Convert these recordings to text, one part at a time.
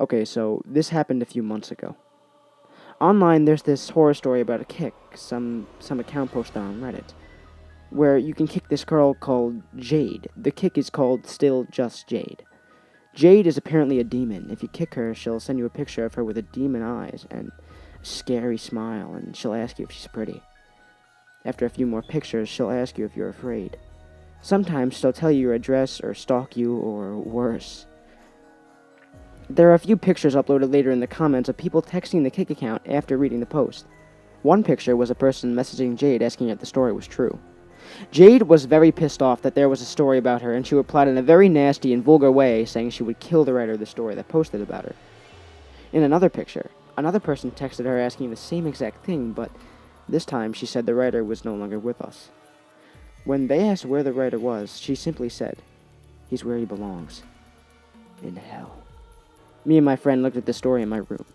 Okay, so this happened a few months ago. Online, there's this horror story about a kick some account posted on Reddit, where you can kick this girl called Jade. The kick is called Still Just Jade. Jade is apparently a demon. If you kick her, she'll send you a picture of her with a demon eyes and a scary smile, and she'll ask you if she's pretty. After a few more pictures, she'll ask you if you're afraid. Sometimes she'll tell you your address or stalk you, or worse. There are a few pictures uploaded later in the comments of people texting the Kick account after reading the post. One picture was a person messaging Jade asking if the story was true. Jade was very pissed off that there was a story about her, and she replied in a very nasty and vulgar way, saying she would kill the writer of the story that posted about her. In another picture, another person texted her asking the same exact thing, but this time she said the writer was no longer with us. When they asked where the writer was, she simply said, "He's where he belongs. In hell." Me and my friend looked at the story in my room.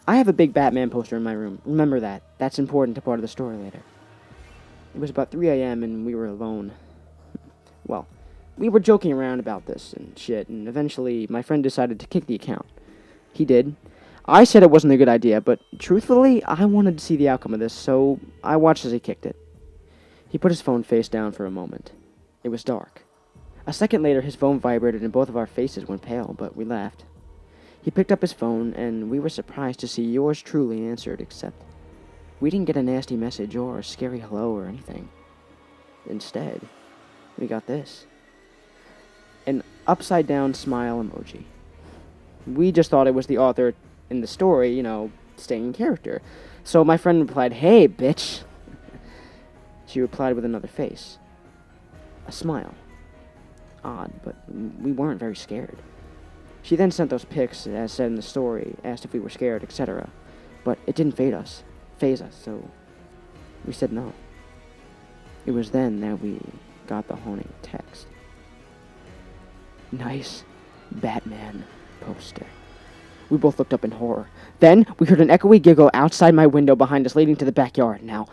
I have a big Batman poster in my room. Remember that. That's important to part of the story later. It was about 3 a.m. and we were alone. Well, we were joking around about this and shit, and eventually my friend decided to kick the account. He did. I said it wasn't a good idea, but truthfully, I wanted to see the outcome of this, so I watched as he kicked it. He put his phone face down for a moment. It was dark. A second later, his phone vibrated and both of our faces went pale, but we laughed. He picked up his phone, and we were surprised to see yours truly answered, except we didn't get a nasty message or a scary hello or anything. Instead, we got this. An upside-down smile emoji. We just thought it was the author in the story, staying in character. So my friend replied, "Hey, bitch." She replied with another face. A smile. Odd, but we weren't very scared. She then sent those pics, as said in the story, asked if we were scared, etc. But it didn't phase us, so we said no. It was then that we got the haunting text. Nice Batman poster. We both looked up in horror. Then we heard an echoey giggle outside my window behind us, leading to the backyard. Now,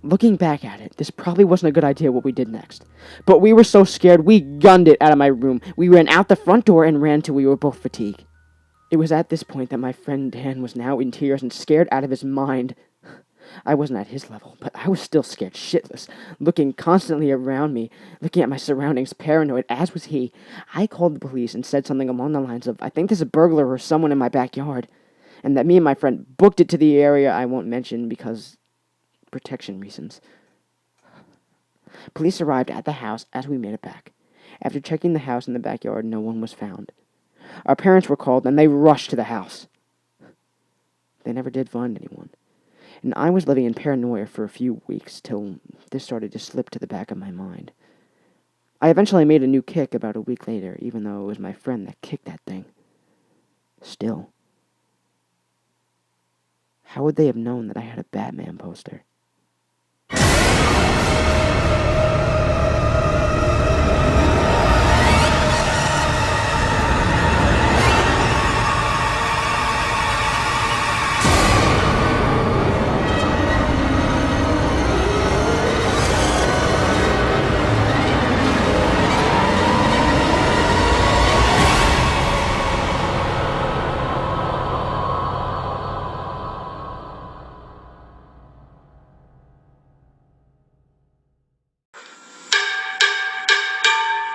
looking back at it, this probably wasn't a good idea what we did next. But we were so scared, we gunned it out of my room. We ran out the front door and ran till we were both fatigued. It was at this point that my friend Dan was now in tears and scared out of his mind. I wasn't at his level, but I was still scared shitless, looking constantly around me, looking at my surroundings, paranoid, as was he. I called the police and said something along the lines of, "I think there's a burglar or someone in my backyard," and that me and my friend booked it to the area I won't mention because protection reasons. Police arrived at the house as we made it back. After checking the house and the backyard, no one was found. Our parents were called, and they rushed to the house. They never did find anyone, and I was living in paranoia for a few weeks till this started to slip to the back of my mind. I eventually made a new kick about a week later, even though it was my friend that kicked that thing. Still, how would they have known that I had a Batman poster?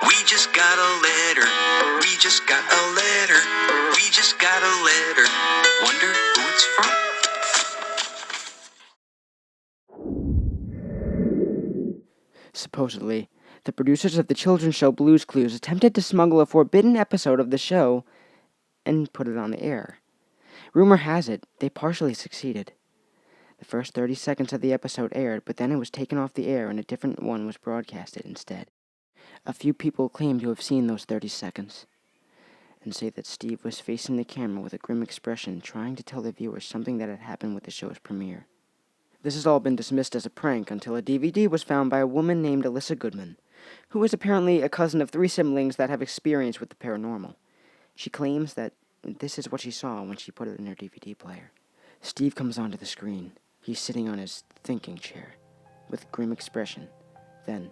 We just got a letter. We just got a letter. We just got a letter. Wonder who it's from. Supposedly, the producers of the children's show Blue's Clues attempted to smuggle a forbidden episode of the show and put it on the air. Rumor has it, they partially succeeded. The first 30 seconds of the episode aired, but then it was taken off the air and a different one was broadcasted instead. A few people claim to have seen those 30 seconds, and say that Steve was facing the camera with a grim expression, trying to tell the viewers something that had happened with the show's premiere. This has all been dismissed as a prank until a DVD was found by a woman named Alyssa Goodman, who is apparently a cousin of 3 siblings that have experience with the paranormal. She claims that this is what she saw when she put it in her DVD player. Steve comes onto the screen. He's sitting on his thinking chair, with a grim expression. Then,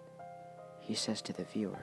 he says to the viewer,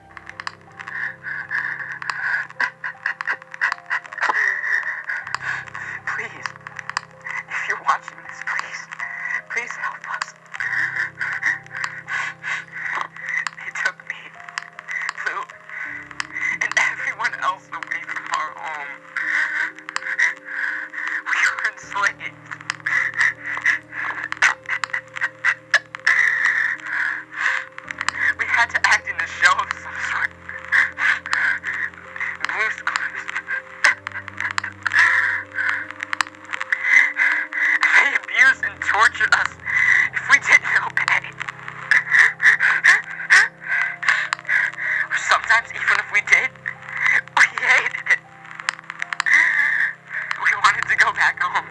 sense even if we did. We hated it. We wanted to go back home.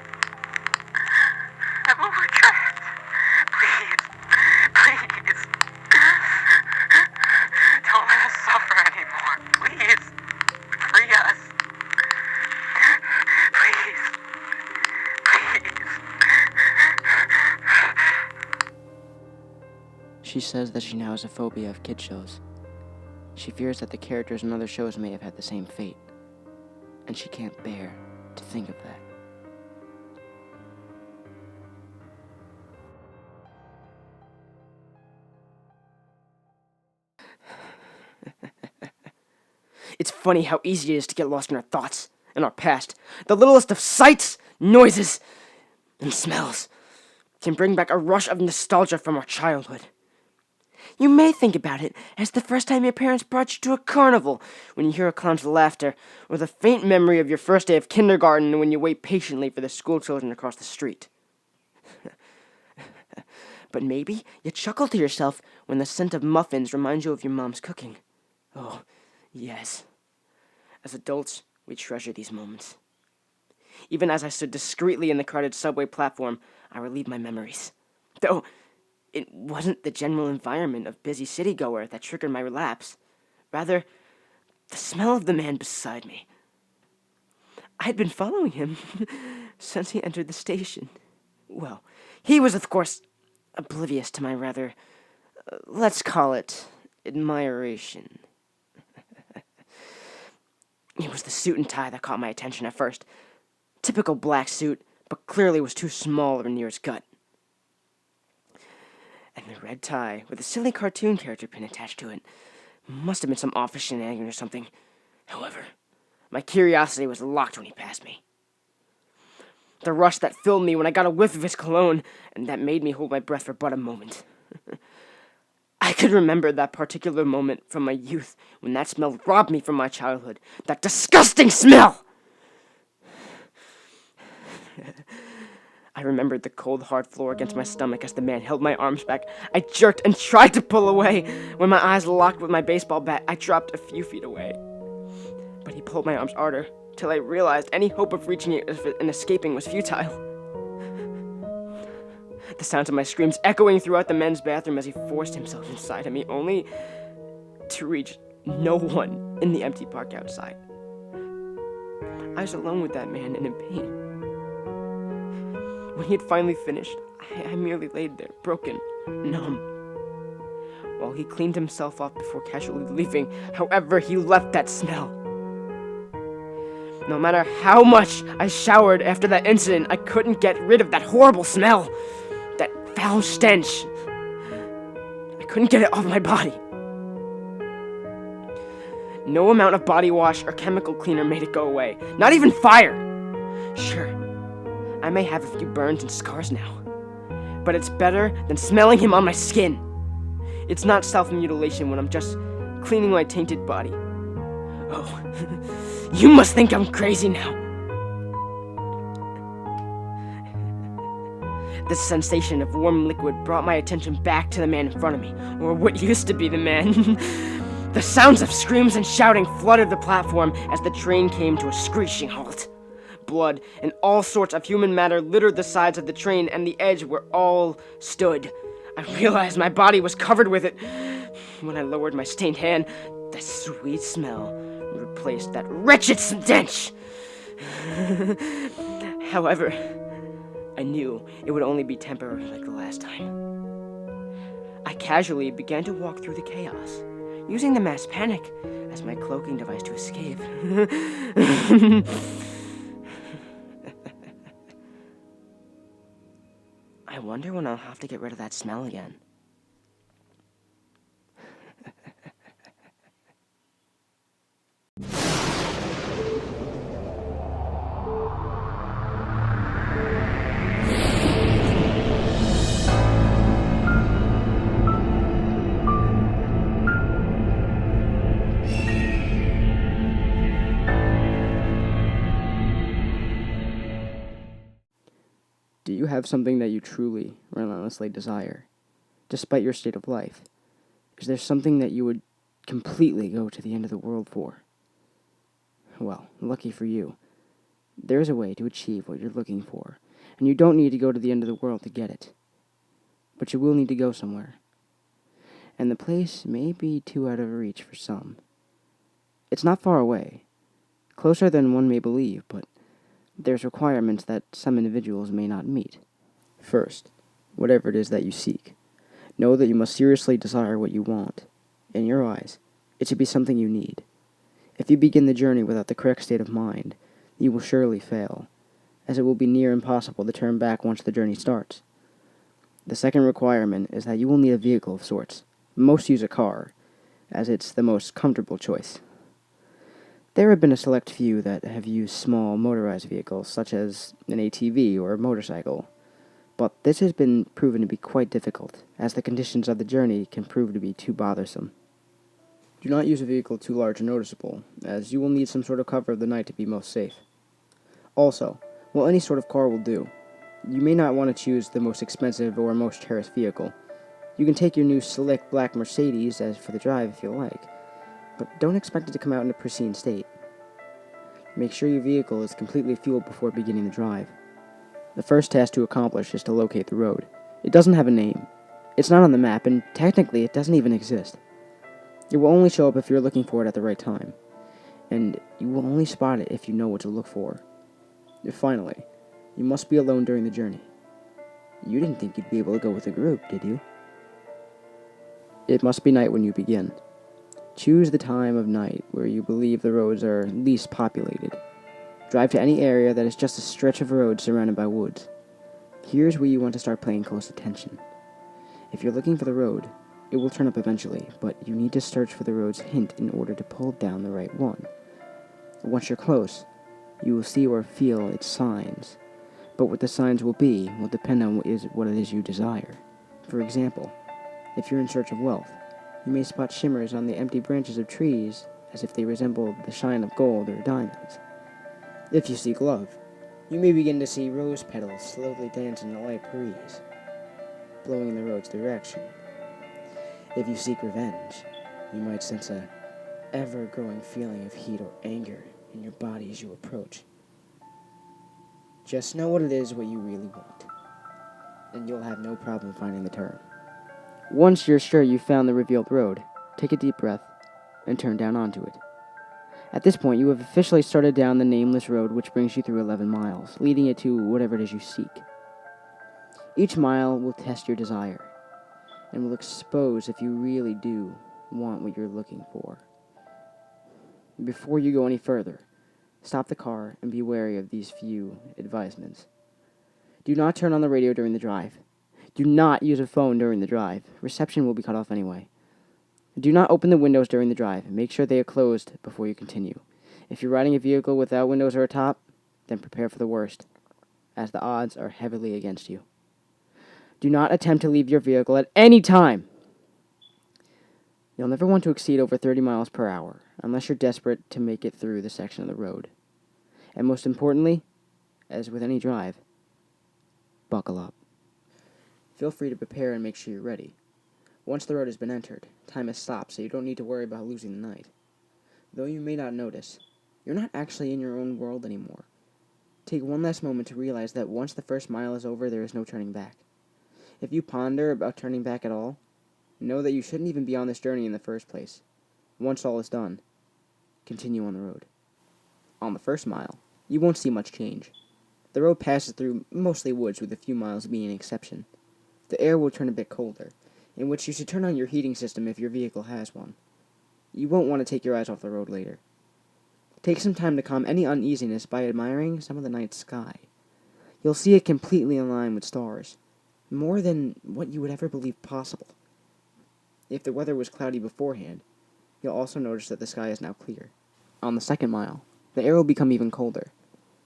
But we're trapped. Please. Please. Don't let us suffer anymore. Please. Free us. Please. Please. She says that she now has a phobia of kid shows. She fears that the characters in other shows may have had the same fate, and she can't bear to think of that. It's funny how easy it is to get lost in our thoughts, in our past. The littlest of sights, noises, and smells can bring back a rush of nostalgia from our childhood. You may think about it as the first time your parents brought you to a carnival, when you hear a clown's laughter, or the faint memory of your first day of kindergarten when you wait patiently for the school children across the street. But maybe you chuckle to yourself when the scent of muffins reminds you of your mom's cooking. Oh, yes. As adults, we treasure these moments. Even as I stood discreetly in the crowded subway platform, I relieved my memories. Though it wasn't the general environment of busy city-goer that triggered my relapse. Rather, the smell of the man beside me. I had been following him since he entered the station. Well, he was, of course, oblivious to my rather, let's call it, admiration. It was the suit and tie that caught my attention at first. Typical black suit, but clearly was too small or near his gut. And the red tie, with a silly cartoon character pin attached to it. Must have been some office shenanigans or something. However, my curiosity was locked when he passed me. The rush that filled me when I got a whiff of his cologne, and that made me hold my breath for but a moment. I could remember that particular moment from my youth, when that smell robbed me from my childhood. That disgusting smell! I remembered the cold, hard floor against my stomach as the man held my arms back. I jerked and tried to pull away. When my eyes locked with my baseball bat, I dropped a few feet away. But he pulled my arms harder, till I realized any hope of reaching it and escaping was futile. The sounds of my screams echoing throughout the men's bathroom as he forced himself inside of me, only to reach no one in the empty park outside. I was alone with that man and in pain. When he had finally finished, I merely laid there, broken, numb, while he cleaned himself off before casually leaving. However, he left that smell. No matter how much I showered after that incident, I couldn't get rid of that horrible smell, that foul stench. I couldn't get it off my body. No amount of body wash or chemical cleaner made it go away, not even fire. Sure, I may have a few burns and scars now, but it's better than smelling him on my skin. It's not self-mutilation when I'm just cleaning my tainted body. Oh, you must think I'm crazy now. The sensation of warm liquid brought my attention back to the man in front of me, or what used to be the man. The sounds of screams and shouting flooded the platform as the train came to a screeching halt. Blood and all sorts of human matter littered the sides of the train and the edge where all stood. I realized my body was covered with it. When I lowered my stained hand, the sweet smell replaced that wretched stench. However, I knew it would only be temporary like the last time. I casually began to walk through the chaos, using the mass panic as my cloaking device to escape. I wonder when I'll have to get rid of that smell again. Do you have something that you truly, relentlessly desire, despite your state of life? Is there something that you would completely go to the end of the world for? Well, lucky for you, there is a way to achieve what you're looking for, and you don't need to go to the end of the world to get it. But you will need to go somewhere. And the place may be too out of reach for some. It's not far away, closer than one may believe, but there's requirements that some individuals may not meet. First, whatever it is that you seek, know that you must seriously desire what you want. In your eyes, it should be something you need. If you begin the journey without the correct state of mind, you will surely fail, as it will be near impossible to turn back once the journey starts. The second requirement is that you will need a vehicle of sorts. Most use a car, as it's the most comfortable choice. There have been a select few that have used small motorized vehicles, such as an ATV or a motorcycle, but this has been proven to be quite difficult, as the conditions of the journey can prove to be too bothersome. Do not use a vehicle too large and noticeable, as you will need some sort of cover of the night to be most safe. Also, while any sort of car will do, you may not want to choose the most expensive or most cherished vehicle. You can take your new slick black Mercedes as for the drive if you like, but don't expect it to come out in a pristine state. Make sure your vehicle is completely fueled before beginning the drive. The first task to accomplish is to locate the road. It doesn't have a name. It's not on the map, and technically it doesn't even exist. It will only show up if you're looking for it at the right time, and you will only spot it if you know what to look for. Finally, you must be alone during the journey. You didn't think you'd be able to go with a group, did you? It must be night when you begin. Choose the time of night where you believe the roads are least populated. Drive to any area that is just a stretch of road surrounded by woods. Here's where you want to start paying close attention. If you're looking for the road, it will turn up eventually, but you need to search for the road's hint in order to pull down the right one. Once you're close, you will see or feel its signs, but what the signs will be will depend on what it is you desire. For example, if you're in search of wealth, you may spot shimmers on the empty branches of trees as if they resemble the shine of gold or diamonds. If you seek love, you may begin to see rose petals slowly dance in the light breeze, blowing in the road's direction. If you seek revenge, you might sense a ever-growing feeling of heat or anger in your body as you approach. Just know what it is what you really want, and you'll have no problem finding the turn. Once you're sure you've found the revealed road, take a deep breath and turn down onto it. At this point, you have officially started down the nameless road which brings you through 11 miles, leading it to whatever it is you seek. Each mile will test your desire, and will expose if you really do want what you're looking for. Before you go any further, stop the car and be wary of these few advisements. Do not turn on the radio during the drive. Do not use a phone during the drive. Reception will be cut off anyway. Do not open the windows during the drive. Make sure they are closed before you continue. If you're riding a vehicle without windows or a top, then prepare for the worst, as the odds are heavily against you. Do not attempt to leave your vehicle at any time. You'll never want to exceed over 30 miles per hour, unless you're desperate to make it through the section of the road. And most importantly, as with any drive, buckle up. Feel free to prepare and make sure you're ready. Once the road has been entered, time has stopped, so you don't need to worry about losing the night. Though you may not notice, you're not actually in your own world anymore. Take one last moment to realize that once the first mile is over, there is no turning back. If you ponder about turning back at all, know that you shouldn't even be on this journey in the first place. Once all is done, continue on the road. On the first mile, you won't see much change. The road passes through mostly woods, with a few miles being an exception. The air will turn a bit colder, in which you should turn on your heating system if your vehicle has one. You won't want to take your eyes off the road later. Take some time to calm any uneasiness by admiring some of the night sky. You'll see it completely in line with stars, more than what you would ever believe possible. If the weather was cloudy beforehand, you'll also notice that the sky is now clear. On the second mile, the air will become even colder.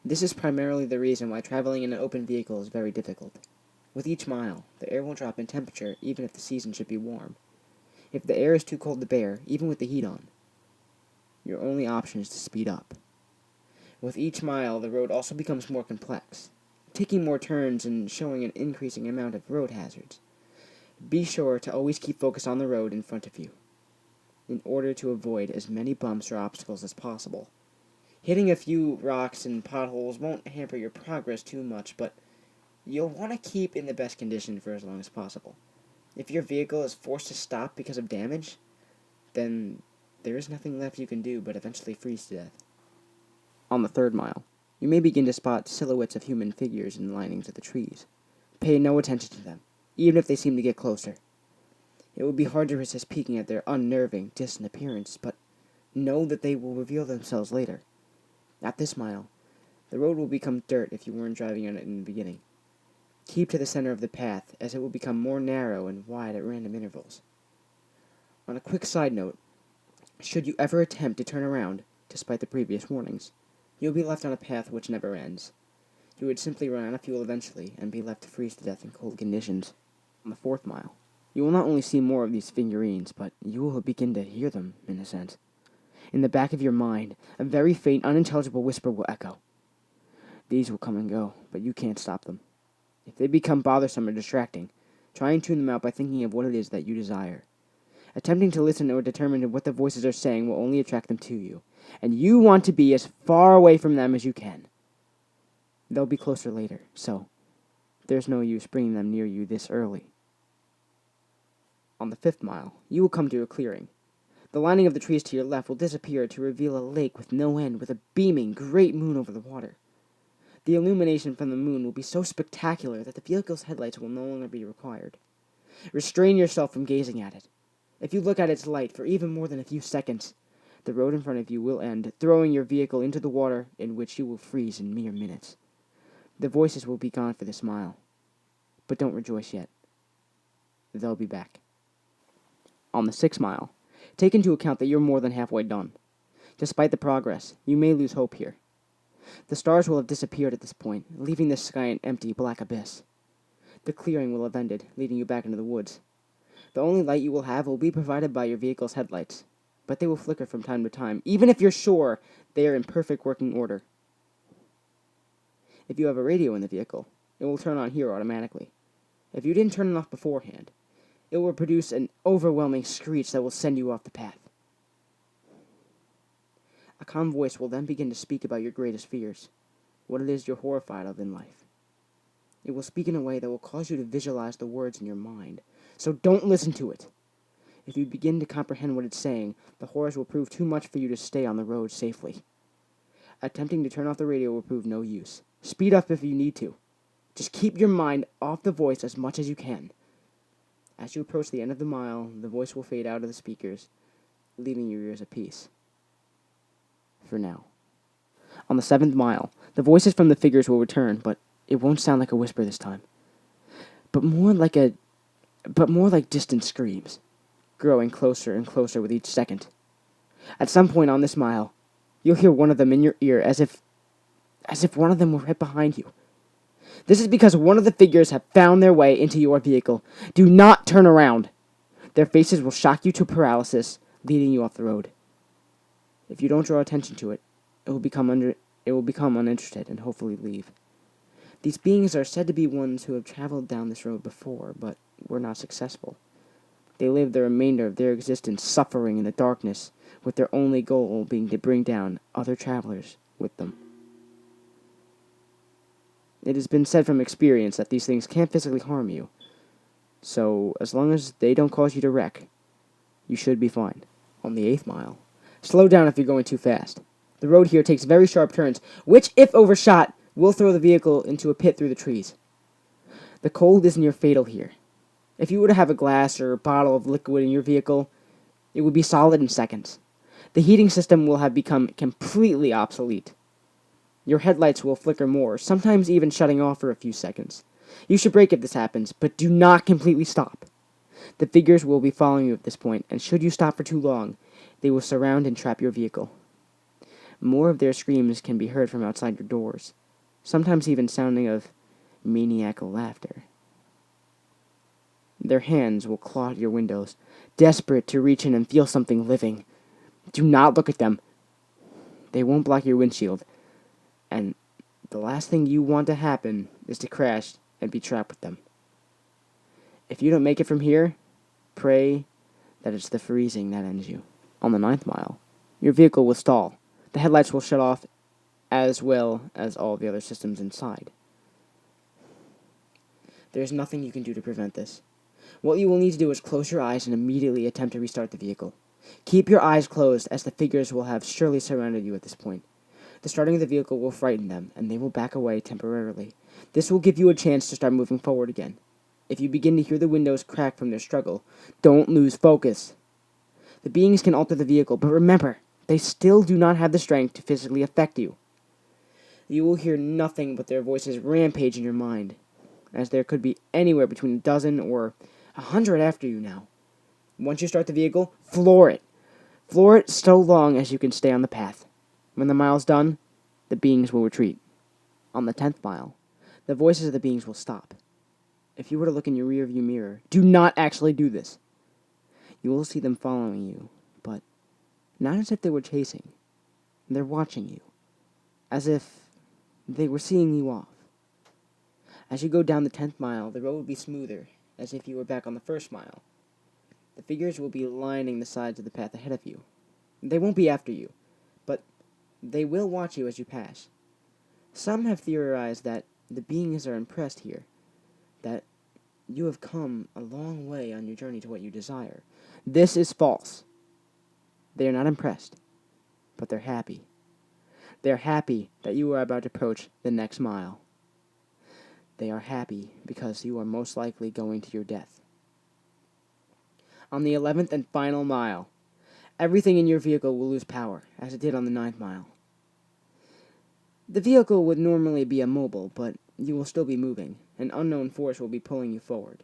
This is primarily the reason why traveling in an open vehicle is very difficult. With each mile, the air will drop in temperature even if the season should be warm. If the air is too cold to bear, even with the heat on, your only option is to speed up. With each mile, the road also becomes more complex, taking more turns and showing an increasing amount of road hazards. Be sure to always keep focused on the road in front of you. in order to avoid as many bumps or obstacles as possible. Hitting a few rocks and potholes won't hamper your progress too much, but you'll want to keep in the best condition for as long as possible. If your vehicle is forced to stop because of damage, then there is nothing left you can do but eventually freeze to death. On the 3rd mile, you may begin to spot silhouettes of human figures in the linings of the trees. Pay no attention to them, even if they seem to get closer. It would be hard to resist peeking at their unnerving, distant appearance, but know that they will reveal themselves later. At this mile, the road will become dirt if you weren't driving on it in the beginning. Keep to the center of the path, as it will become more narrow and wide at random intervals. On a quick side note, should you ever attempt to turn around, despite the previous warnings, you'll be left on a path which never ends. You would simply run out of fuel eventually, and be left to freeze to death in cold conditions. On the 4th mile, you will not only see more of these figurines, but you will begin to hear them, in a sense. In the back of your mind, a very faint, unintelligible whisper will echo. These will come and go, but you can't stop them. If they become bothersome or distracting, try and tune them out by thinking of what it is that you desire. Attempting to listen or determine what the voices are saying will only attract them to you, and you want to be as far away from them as you can. They'll be closer later, so there's no use bringing them near you this early. On the 5th mile, you will come to a clearing. The lining of the trees to your left will disappear to reveal a lake with no end, with a beaming, great moon over the water. The illumination from the moon will be so spectacular that the vehicle's headlights will no longer be required. Restrain yourself from gazing at it. If you look at its light for even more than a few seconds, the road in front of you will end, throwing your vehicle into the water, in which you will freeze in mere minutes. The voices will be gone for this mile, but don't rejoice yet. They'll be back. On the 6th mile, take into account that you're more than halfway done. Despite the progress, you may lose hope here. The stars will have disappeared at this point, leaving the sky an empty, black abyss. The clearing will have ended, leading you back into the woods. The only light you will have will be provided by your vehicle's headlights, but they will flicker from time to time, even if you're sure they are in perfect working order. If you have a radio in the vehicle, it will turn on here automatically. If you didn't turn it off beforehand, it will produce an overwhelming screech that will send you off the path. A calm voice will then begin to speak about your greatest fears, what it is you're horrified of in life. It will speak in a way that will cause you to visualize the words in your mind, so don't listen to it. If you begin to comprehend what it's saying, the horrors will prove too much for you to stay on the road safely. Attempting to turn off the radio will prove no use. Speed up if you need to. Just keep your mind off the voice as much as you can. As you approach the end of the mile, the voice will fade out of the speakers, leaving your ears at peace. For now. On the 7th mile, the voices from the figures will return, but it won't sound like a whisper this time, but more like distant screams, growing closer and closer with each second. At some point on this mile, you'll hear one of them in your ear as if one of them were right behind you. This is because one of the figures have found their way into your vehicle. Do not turn around. Their faces will shock you to paralysis, leading you off the road. If you don't draw attention to it, it will become uninterested and hopefully leave. These beings are said to be ones who have traveled down this road before, but were not successful. They live the remainder of their existence suffering in the darkness, with their only goal being to bring down other travelers with them. It has been said from experience that these things can't physically harm you, so as long as they don't cause you to wreck, you should be fine. On the 8th mile, slow down if you're going too fast. The road here takes very sharp turns, which, if overshot, will throw the vehicle into a pit through the trees. The cold is near fatal here. If you were to have a glass or a bottle of liquid in your vehicle, it would be solid in seconds. The heating system will have become completely obsolete. Your headlights will flicker more, sometimes even shutting off for a few seconds. You should brake if this happens, but do not completely stop. The figures will be following you at this point, and should you stop for too long, they will surround and trap your vehicle. More of their screams can be heard from outside your doors, sometimes even sounding of maniacal laughter. Their hands will claw at your windows, desperate to reach in and feel something living. Do not look at them. They won't block your windshield, and the last thing you want to happen is to crash and be trapped with them. If you don't make it from here, pray that it's the freezing that ends you. On the 9th mile, your vehicle will stall. The headlights will shut off, as well as all the other systems inside. There is nothing you can do to prevent this. What you will need to do is close your eyes and immediately attempt to restart the vehicle. Keep your eyes closed, as the figures will have surely surrounded you at this point. The starting of the vehicle will frighten them, and they will back away temporarily. This will give you a chance to start moving forward again. If you begin to hear the windows crack from their struggle, don't lose focus. The beings can alter the vehicle, but remember, they still do not have the strength to physically affect you. You will hear nothing but their voices rampage in your mind, as there could be anywhere between a dozen or 100 after you now. Once you start the vehicle, floor it. Floor it so long as you can stay on the path. When the mile's done, the beings will retreat. On the 10th mile, the voices of the beings will stop. If you were to look in your rearview mirror, do not actually do this. You will see them following you, but not as if they were chasing. They're watching you, as if they were seeing you off. As you go down the 10th mile, the road will be smoother, as if you were back on the 1st mile. The figures will be lining the sides of the path ahead of you. They won't be after you, but they will watch you as you pass. Some have theorized that the beings are impressed here, that you have come a long way on your journey to what you desire. This is false. They are not impressed, but they're happy. They're happy that you are about to approach the next mile. They are happy because you are most likely going to your death. On the 11th and final mile, everything in your vehicle will lose power, as it did on the 9th mile. The vehicle would normally be immobile, but you will still be moving. An unknown force will be pulling you forward.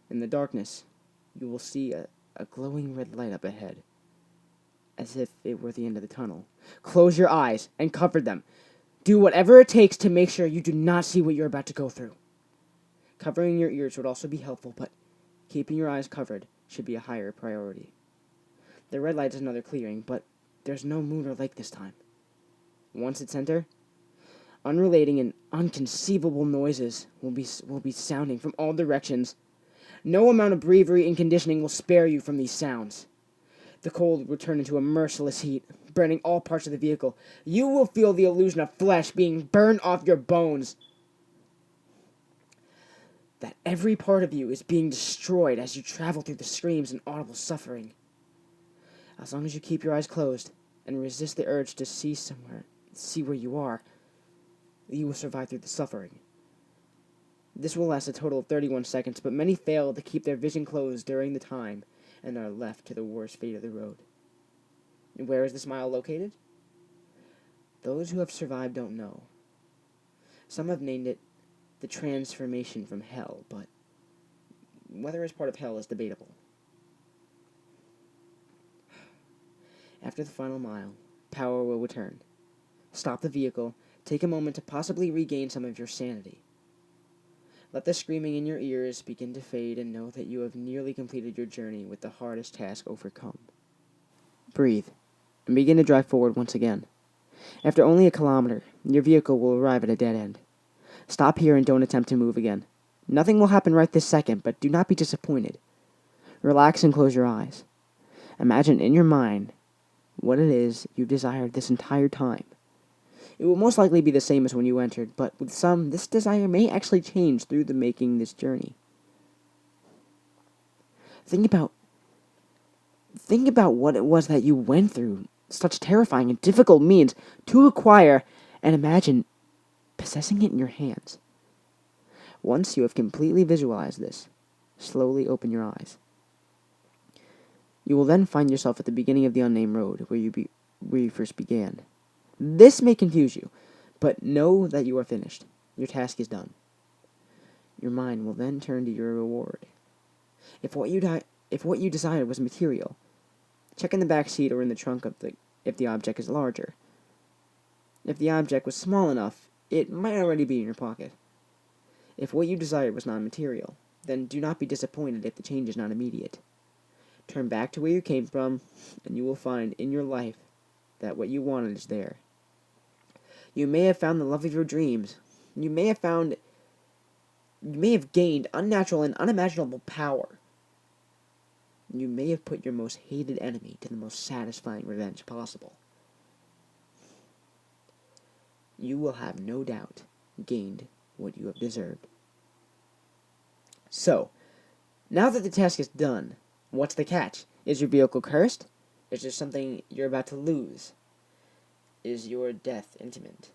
In the darkness, you will see a glowing red light up ahead, as if it were the end of the tunnel. Close your eyes and cover them. Do whatever it takes to make sure you do not see what you're about to go through. Covering your ears would also be helpful, but keeping your eyes covered should be a higher priority. The red light is another clearing, but there's no moon or lake this time. Once it's enter, unrelating and inconceivable noises will be sounding from all directions. No amount of bravery and conditioning will spare you from these sounds. The cold will turn into a merciless heat, burning all parts of the vehicle. You will feel the illusion of flesh being burned off your bones. That every part of you is being destroyed as you travel through the screams and audible suffering. As long as you keep your eyes closed and resist the urge to see where you are, you will survive through the suffering. This will last a total of 31 seconds, but many fail to keep their vision closed during the time and are left to the worst fate of the road. And where is this mile located? Those who have survived don't know. Some have named it the transformation from hell, but whether it's part of hell is debatable. After the final mile, power will return. Stop the vehicle, take a moment to possibly regain some of your sanity. Let the screaming in your ears begin to fade and know that you have nearly completed your journey with the hardest task overcome. Breathe, and begin to drive forward once again. After only a kilometer, your vehicle will arrive at a dead end. Stop here and don't attempt to move again. Nothing will happen right this second, but do not be disappointed. Relax and close your eyes. Imagine in your mind what it is you desired this entire time. It will most likely be the same as when you entered, but with some, this desire may actually change through the making this journey. Think about what it was that you went through, such terrifying and difficult means to acquire, and imagine possessing it in your hands. Once you have completely visualized this, slowly open your eyes. You will then find yourself at the beginning of the unnamed road where you first began. This may confuse you, but know that you are finished. Your task is done. Your mind will then turn to your reward. If what you desired was material, check in the back seat or in the trunk if the object is larger. If the object was small enough, it might already be in your pocket. If what you desired was non-material, then do not be disappointed if the change is not immediate. Turn back to where you came from, and you will find in your life that what you wanted is there. You may have found the love of your dreams. You may have gained unnatural and unimaginable power. You may have put your most hated enemy to the most satisfying revenge possible. You will have no doubt gained what you have deserved. So, now that the task is done, what's the catch? Is your vehicle cursed? Is there something you're about to lose? Is your death imminent?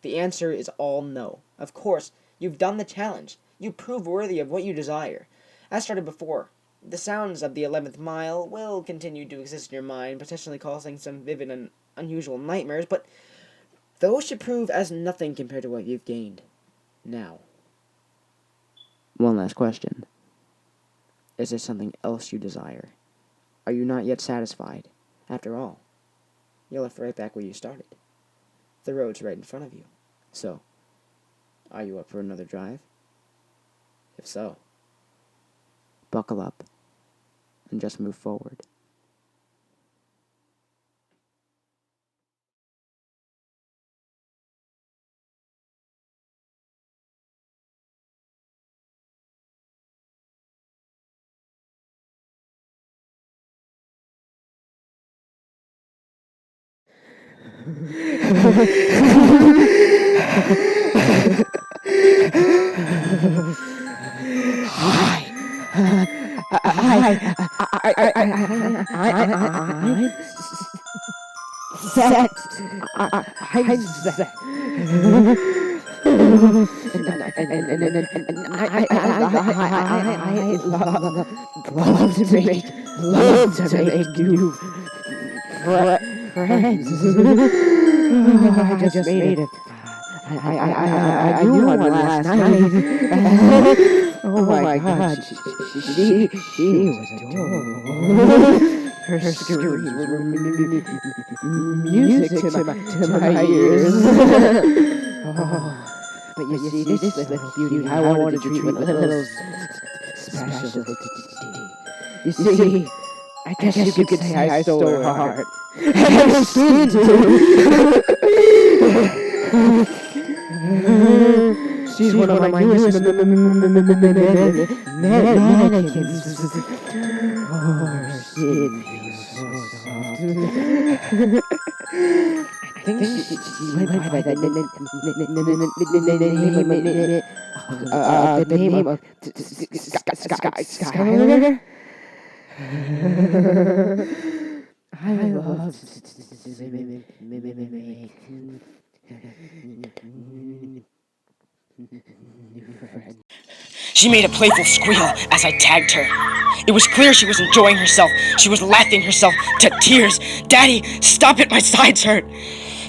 The answer is all no. Of course, you've done the challenge. You prove worthy of what you desire. As stated before, the sounds of the 11th mile will continue to exist in your mind, potentially causing some vivid and unusual nightmares, but those should prove as nothing compared to what you've gained. Now, one last question. Is there something else you desire? Are you not yet satisfied? After all, you're left right back where you started. The road's right in front of you. So, are you up for another drive? If so, buckle up and just move forward. Love to make new friends. I just made it. I knew one last night. Oh my god, she was adorable. Her screams were music to my ears. But you see, this little beauty I wanted to treat with a little special. You see, I guess you could say I stole her heart. And her skin, too. She's one of my newest mannequins. Oh, her skin feels so soft. I think she went by the name of Skylar. I love She made a playful squeal as I tagged her. It was clear she was enjoying herself. She was laughing herself to tears. "Daddy, stop it, my sides hurt."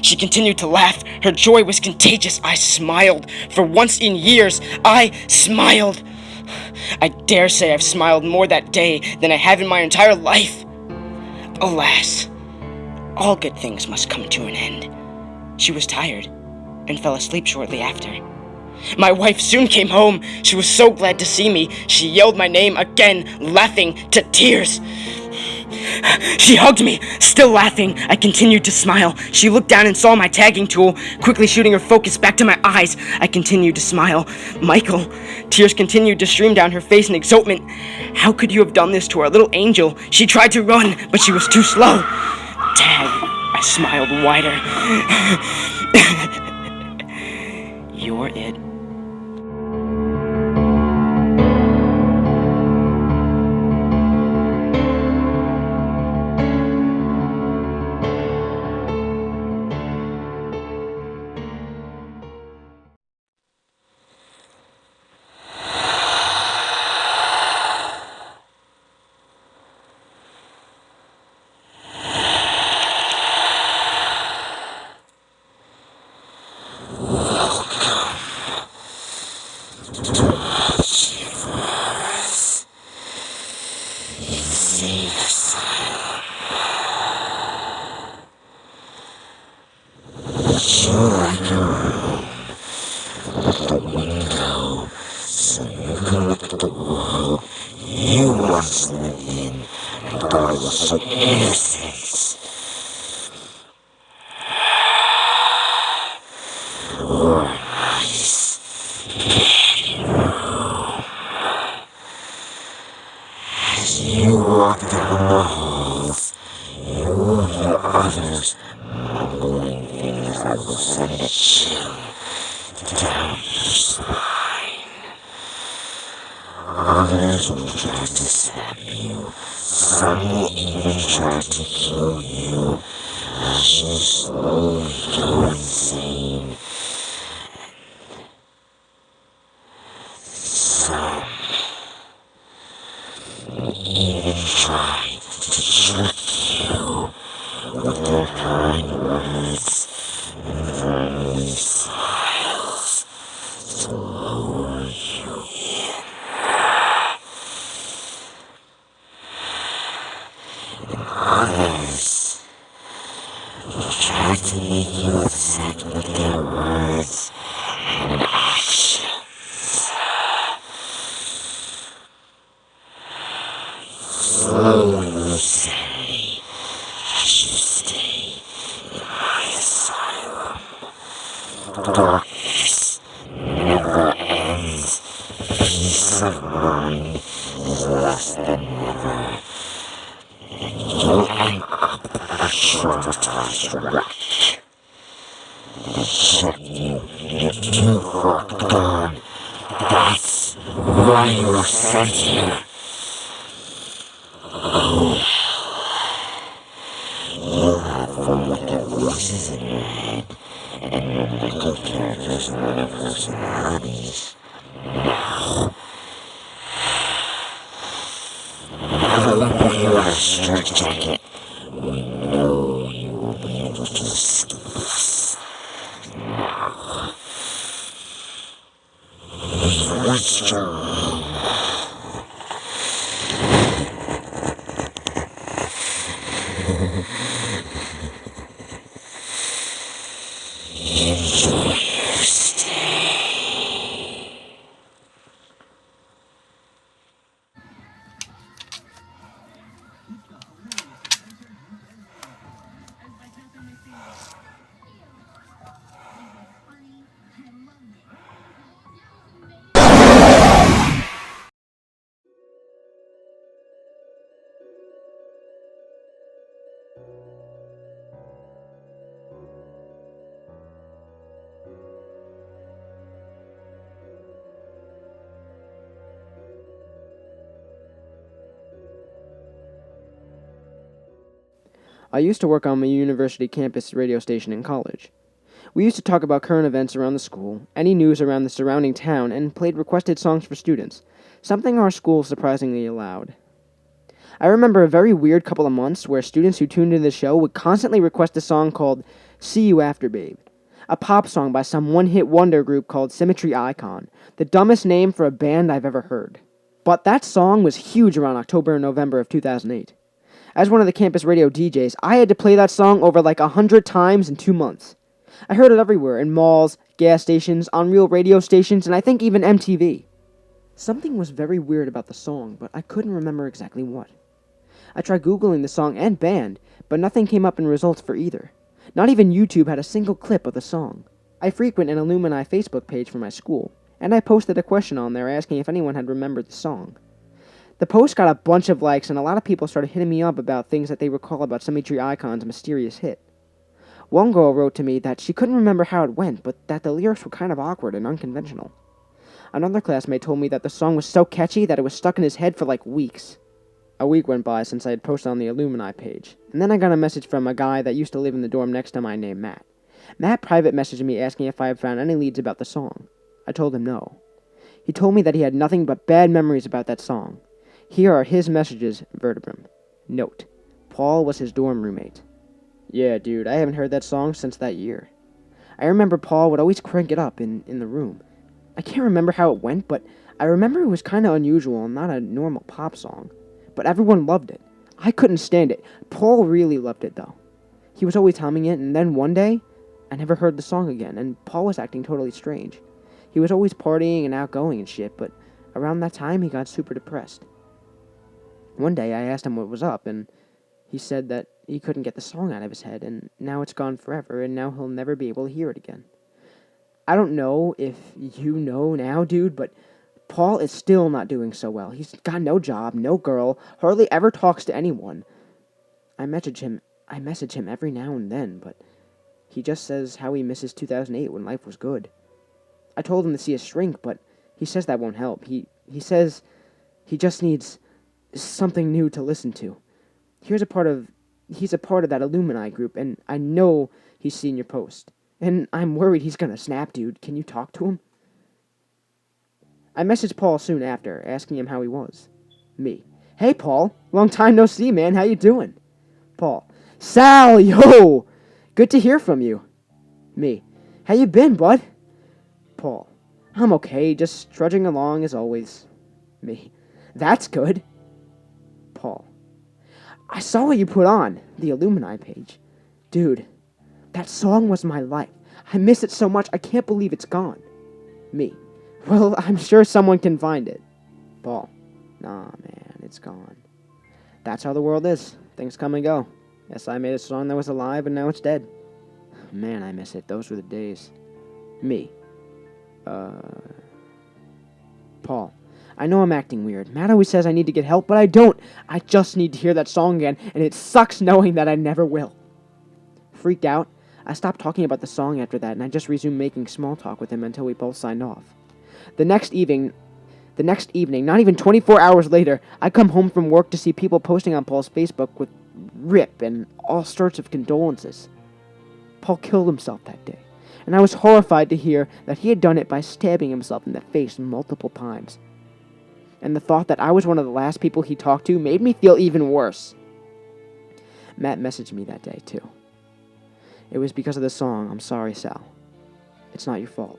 She continued to laugh. Her joy was contagious. I smiled. For once in years, I smiled. I dare say I've smiled more that day than I have in my entire life. Alas, all good things must come to an end. She was tired and fell asleep shortly after. My wife soon came home. She was so glad to see me. She yelled my name again, laughing to tears. She hugged me, still laughing. I continued to smile. She looked down and saw my tagging tool, quickly shooting her focus back to my eyes. I continued to smile. "Michael," tears continued to stream down her face in excitement. "How could you have done this to our little angel? She tried to run, but she was too slow." "Tag," I smiled wider. "You're it." You once lived in, and I was of innocence. Your eyes, as you walk Others mumbling things that will send a chill down your spine. Others will try to stab you. Some will even try to kill you as you slowly go insane. Some will even try to trick you with their kind words and verbally smiles to lure you in. And others will try to make you upset with their words and actions. Slowly will say, as you stay in my asylum, darkness never ends. Peace of mind is less than never. And you'll end up a traumatized wreck. They check you, and if too far gone, that's why you were sent here. Oh, you'll have fun with their voices in your head, and your mental characters and their personalities. Now, never let put you on a straitjacket. We know you will be able to escape us. Now, we've reached your room. Enjoy your stay. I used to work on my university campus radio station in college. We used to talk about current events around the school, any news around the surrounding town, and played requested songs for students, something our school surprisingly allowed. I remember a very weird couple of months where students who tuned into the show would constantly request a song called See You After Babe, a pop song by some one-hit wonder group called Symmetry Icon, the dumbest name for a band I've ever heard. But that song was huge around October and November of 2008. As one of the campus radio DJs, I had to play that song over like 100 times in 2 months. I heard it everywhere, in malls, gas stations, on real radio stations, and I think even MTV. Something was very weird about the song, but I couldn't remember exactly what. I tried Googling the song and band, but nothing came up in results for either. Not even YouTube had a single clip of the song. I frequent an alumni Facebook page for my school, and I posted a question on there asking if anyone had remembered the song. The post got a bunch of likes, and a lot of people started hitting me up about things that they recall about Symmetry Icon's mysterious hit. One girl wrote to me that she couldn't remember how it went, but that the lyrics were kind of awkward and unconventional. Another classmate told me that the song was so catchy that it was stuck in his head for like weeks. A week went by since I had posted on the alumni page, and then I got a message from a guy that used to live in the dorm next to mine named Matt. Matt private messaged me asking if I had found any leads about the song. I told him no. He told me that he had nothing but bad memories about that song. Here are his messages verbatim. Note: Paul was his dorm roommate. Yeah, dude, I haven't heard that song since that year. I remember Paul would always crank it up in the room. I can't remember how it went, but I remember it was kind of unusual and not a normal pop song. But everyone loved it. I couldn't stand it. Paul really loved it, though. He was always humming it, and then one day, I never heard the song again, and Paul was acting totally strange. He was always partying and outgoing and shit, but around that time, he got super depressed. One day, I asked him what was up, and he said that he couldn't get the song out of his head, and now it's gone forever, and now he'll never be able to hear it again. I don't know if you know now, dude, but Paul is still not doing so well. He's got no job, no girl, hardly ever talks to anyone. I messaged him I message him every now and then, but he just says how he misses 2008 when life was good. I told him to see a shrink, but he says that won't help. He says he just needs something new to listen to. He's a part of that Illumini group, and I know he's seen your post. And I'm worried he's gonna snap, dude. Can you talk to him? I messaged Paul soon after, asking him how he was. Me. Hey, Paul. Long time no see, man. How you doing? Paul. Sal, yo! Good to hear from you. Me. How you been, bud? Paul. I'm okay, just trudging along as always. Me. That's good. Paul. I saw what you put on the Illumini page. Dude, that song was my life. I miss it so much, I can't believe it's gone. Me. Well, I'm sure someone can find it. Paul. Nah, man, it's gone. That's how the world is. Things come and go. Yes, I made a song that was alive and now it's dead. Man, I miss it. Those were the days. Me. Paul. I know I'm acting weird. Matt always says I need to get help, but I don't. I just need to hear that song again, and it sucks knowing that I never will. Freaked out, I stopped talking about the song after that, and I just resumed making small talk with him until we both signed off. The next evening, not even 24 hours later, I come home from work to see people posting on Paul's Facebook with RIP and all sorts of condolences. Paul killed himself that day, and I was horrified to hear that he had done it by stabbing himself in the face multiple times. And the thought that I was one of the last people he talked to made me feel even worse. Matt messaged me that day, too. It was because of the song, I'm sorry, Sal. It's not your fault.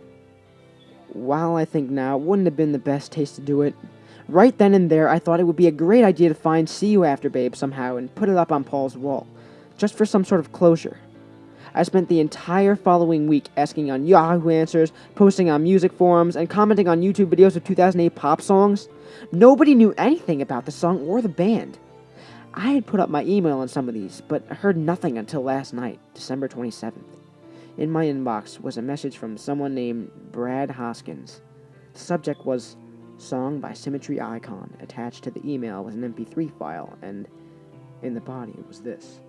While I think now it wouldn't have been the best taste to do it, right then and there I thought it would be a great idea to find See You After Babe somehow and put it up on Paul's wall, just for some sort of closure. I spent the entire following week asking on Yahoo Answers, posting on music forums, and commenting on YouTube videos of 2008 pop songs. Nobody knew anything about the song or the band. I had put up my email on some of these, but heard nothing until last night, December 27th. In my inbox was a message from someone named Brad Hoskins. The subject was Song by Symmetry Icon. Attached to the email was an MP3 file, and in the body it was this.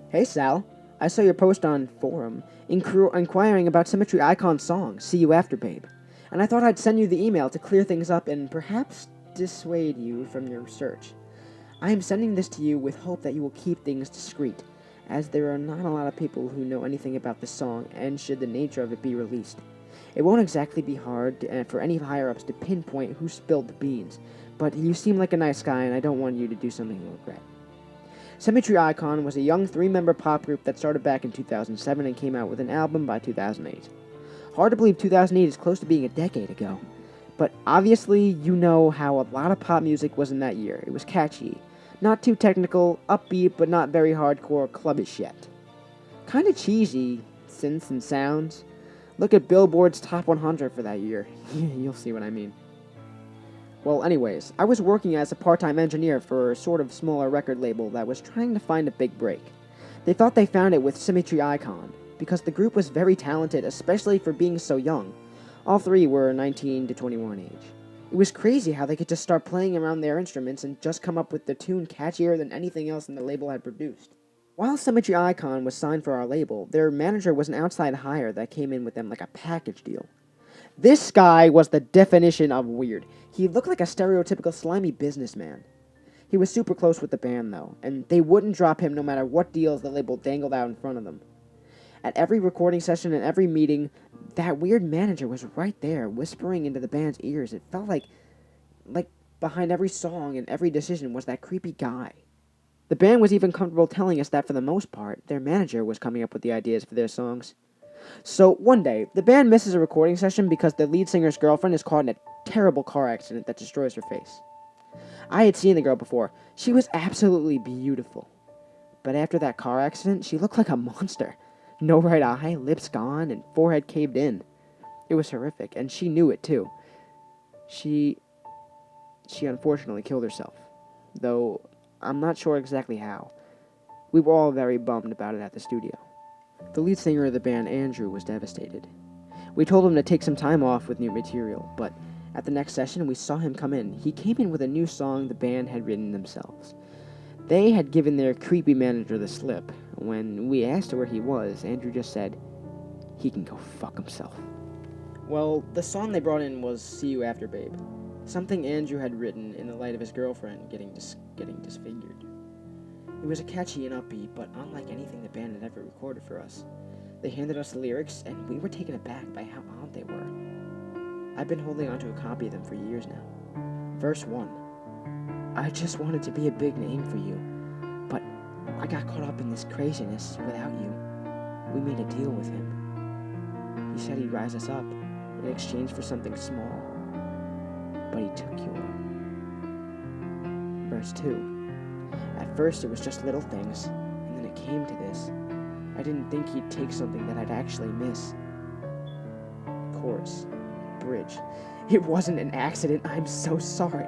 Hey Sal, I saw your post on forum inquiring about Symmetry Icon's song, See You After Babe, and I thought I'd send you the email to clear things up and perhaps dissuade you from your search. I am sending this to you with hope that you will keep things discreet, as there are not a lot of people who know anything about the song, and should the nature of it be released. It won't exactly be hard for any higher-ups to pinpoint who spilled the beans, but you seem like a nice guy, and I don't want you to do something you'll regret. Symmetry Icon was a young 3-member pop group that started back in 2007 and came out with an album by 2008. Hard to believe 2008 is close to being a decade ago, but obviously you know how a lot of pop music was in that year. It was catchy, not too technical, upbeat, but not very hardcore clubbish yet. Kinda cheesy, synths and sounds. Look at Billboard's Top 100 for that year. You'll see what I mean. Well, anyways, I was working as a part-time engineer for a sort of smaller record label that was trying to find a big break. They thought they found it with Symmetry Icon, because the group was very talented, especially for being so young. All three were 19 to 21 age. It was crazy how they could just start playing around their instruments and just come up with the tune catchier than anything else the label had produced. While Symmetry Icon was signed for our label, their manager was an outside hire that came in with them like a package deal. This guy was the definition of weird. He looked like a stereotypical slimy businessman. He was super close with the band, though, and they wouldn't drop him no matter what deals the label dangled out in front of them. At every recording session and every meeting, that weird manager was right there, whispering into the band's ears. It felt like behind every song and every decision was that creepy guy. The band was even comfortable telling us that for the most part, their manager was coming up with the ideas for their songs. So, one day, the band misses a recording session because the lead singer's girlfriend is caught in a terrible car accident that destroys her face. I had seen the girl before. She was absolutely beautiful. But after that car accident, she looked like a monster. No right eye, lips gone, and forehead caved in. It was horrific, and she knew it too. She unfortunately killed herself, though I'm not sure exactly how. We were all very bummed about it at the studio. The lead singer of the band, Andrew, was devastated. We told him to take some time off with new material, but at the next session we saw him come in. He came in with a new song the band had written themselves. They had given their creepy manager the slip, When we asked where he was, Andrew just said, "He can go fuck himself." Well, the song they brought in was "See You After, Babe," something Andrew had written in the light of his girlfriend getting disfigured. It was a catchy and upbeat, but unlike anything the band had ever recorded for us. They handed us the lyrics, and we were taken aback by how odd they were. I've been holding onto a copy of them for years now. Verse 1. "I just wanted to be a big name for you, but I got caught up in this craziness without you. We made a deal with him. He said he'd rise us up in exchange for something small, but he took you." Verse 2. "At first it was just little things, and then it came to this. I didn't think he'd take something that I'd actually miss." Chorus. Bridge. "It wasn't an accident. I'm so sorry.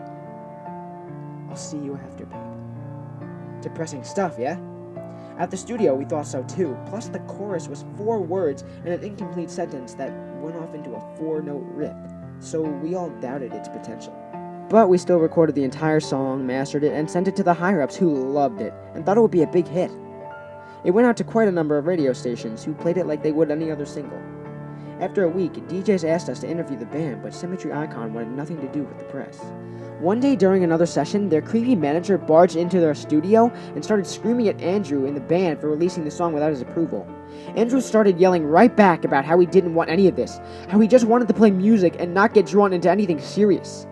I'll see you after, babe." Depressing stuff, yeah? At the studio, we thought so too. Plus, the chorus was 4 words and an incomplete sentence that went off into a 4-note riff, so we all doubted its potential. But we still recorded the entire song, mastered it, and sent it to the higher-ups who loved it and thought it would be a big hit. It went out to quite a number of radio stations who played it like they would any other single. After a week, DJs asked us to interview the band, but Symmetry Icon wanted nothing to do with the press. One day during another session, their creepy manager barged into their studio and started screaming at Andrew and the band for releasing the song without his approval. Andrew started yelling right back about how he didn't want any of this, how he just wanted to play music and not get drawn into anything serious.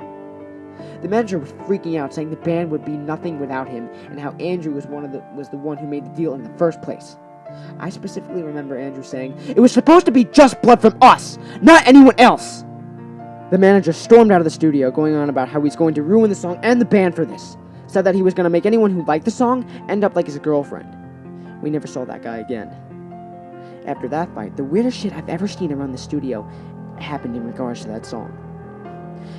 The manager was freaking out, saying the band would be nothing without him, and how Andrew was the one who made the deal in the first place. I specifically remember Andrew saying, "It was supposed to be just blood from us, not anyone else!" The manager stormed out of the studio, going on about how he's going to ruin the song and the band for this. Said that he was going to make anyone who liked the song end up like his girlfriend. We never saw that guy again. After that fight, the weirdest shit I've ever seen around the studio happened in regards to that song.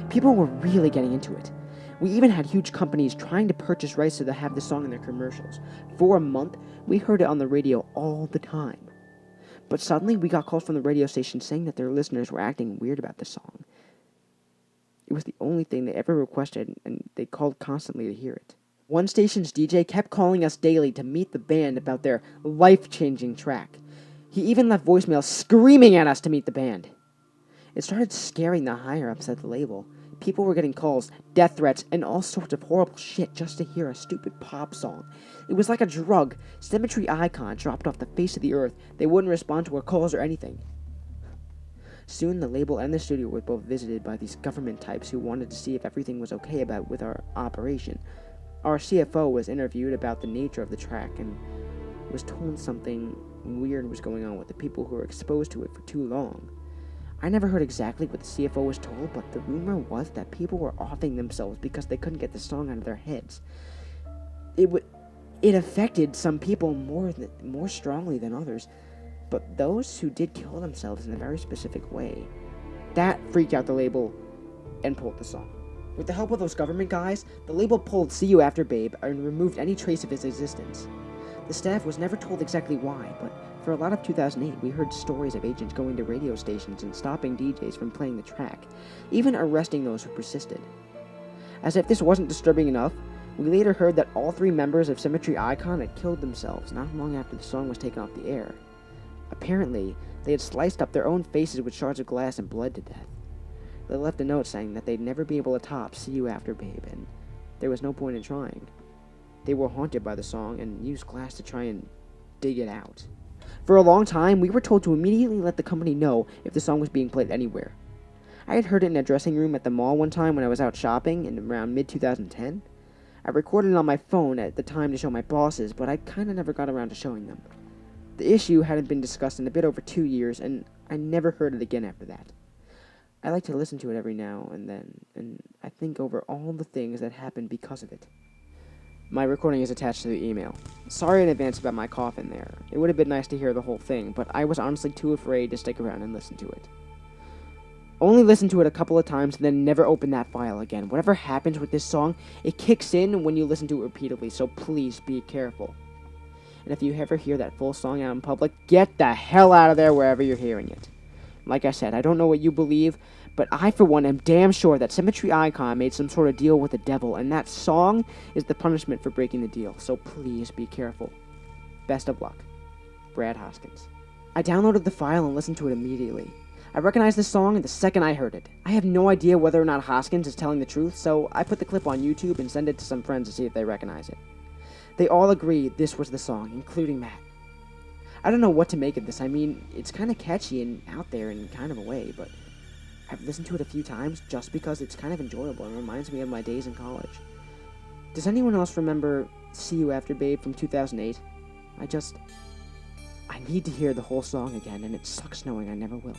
People were really getting into it. We even had huge companies trying to purchase rights to have the song in their commercials. For a month, we heard it on the radio all the time. But suddenly, we got calls from the radio station saying that their listeners were acting weird about the song. It was the only thing they ever requested, and they called constantly to hear it. One station's DJ kept calling us daily to meet the band about their life-changing track. He even left voicemails screaming at us to meet the band. It started scaring the higher-ups at the label. People were getting calls, death threats, and all sorts of horrible shit just to hear a stupid pop song. It was like a drug. Symmetry Icon dropped off the face of the earth. They wouldn't respond to our calls or anything. Soon, the label and the studio were both visited by these government types who wanted to see if everything was okay with our operation. Our CFO was interviewed about the nature of the track and was told something weird was going on with the people who were exposed to it for too long. I never heard exactly what the CFO was told, but the rumor was that people were offing themselves because they couldn't get the song out of their heads. It affected some people more strongly than others, but those who did kill themselves in a very specific way, that freaked out the label and pulled the song. With the help of those government guys, the label pulled "See You After, Babe" and removed any trace of its existence. The staff was never told exactly why, but for a lot of 2008, we heard stories of agents going to radio stations and stopping DJs from playing the track, even arresting those who persisted. As if this wasn't disturbing enough, we later heard that all 3 members of Symmetry Icon had killed themselves not long after the song was taken off the air. Apparently, they had sliced up their own faces with shards of glass and bled to death. They left a note saying that they'd never be able to top "See You After, Babe," and there was no point in trying. They were haunted by the song and used glass to try and dig it out. For a long time, we were told to immediately let the company know if the song was being played anywhere. I had heard it in a dressing room at the mall one time when I was out shopping in around mid-2010. I recorded it on my phone at the time to show my bosses, but I kinda never got around to showing them. The issue hadn't been discussed in a bit over 2 years, and I never heard it again after that. I like to listen to it every now and then, and I think over all the things that happened because of it. My recording is attached to the email. Sorry in advance about my cough in there. It would have been nice to hear the whole thing, but I was honestly too afraid to stick around and listen to it. Only listen to it a couple of times and then never open that file again. Whatever happens with this song, it kicks in when you listen to it repeatedly, so please be careful. And if you ever hear that full song out in public, get the hell out of there wherever you're hearing it. Like I said, I don't know what you believe, but I, for one, am damn sure that Symmetry Icon made some sort of deal with the devil, and that song is the punishment for breaking the deal, so please be careful. Best of luck. Brad Hoskins. I downloaded the file and listened to it immediately. I recognized the song the second I heard it. I have no idea whether or not Hoskins is telling the truth, so I put the clip on YouTube and sent it to some friends to see if they recognize it. They all agree this was the song, including Matt. I don't know what to make of this. I mean, it's kind of catchy and out there in kind of a way, but I've listened to it a few times just because it's kind of enjoyable and reminds me of my days in college. Does anyone else remember See You After Babe from 2008? I need to hear the whole song again, and it sucks knowing I never will.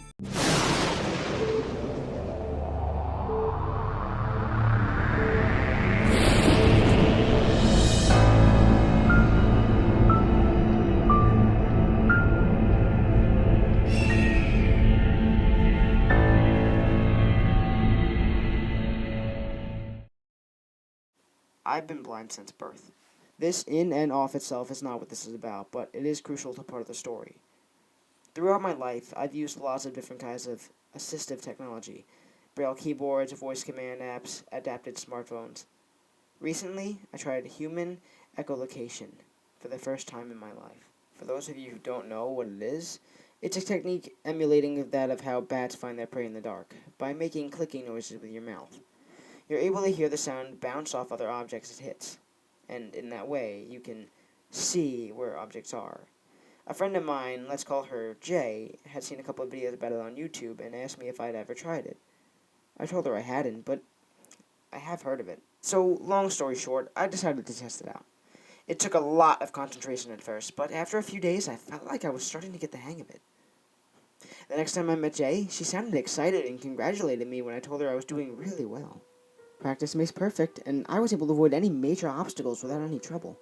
I've been blind since birth. This, in and of itself, is not what this is about, but it is crucial to part of the story. Throughout my life, I've used lots of different kinds of assistive technology. Braille keyboards, voice command apps, adapted smartphones. Recently, I tried human echolocation for the first time in my life. For those of you who don't know what it is, it's a technique emulating that of how bats find their prey in the dark, by making clicking noises with your mouth. You're able to hear the sound bounce off other objects it hits, and in that way, you can see where objects are. A friend of mine, let's call her Jay, had seen a couple of videos about it on YouTube and asked me if I'd ever tried it. I told her I hadn't, but I have heard of it. So, long story short, I decided to test it out. It took a lot of concentration at first, but after a few days, I felt like I was starting to get the hang of it. The next time I met Jay, she sounded excited and congratulated me when I told her I was doing really well. Practice makes perfect, and I was able to avoid any major obstacles without any trouble.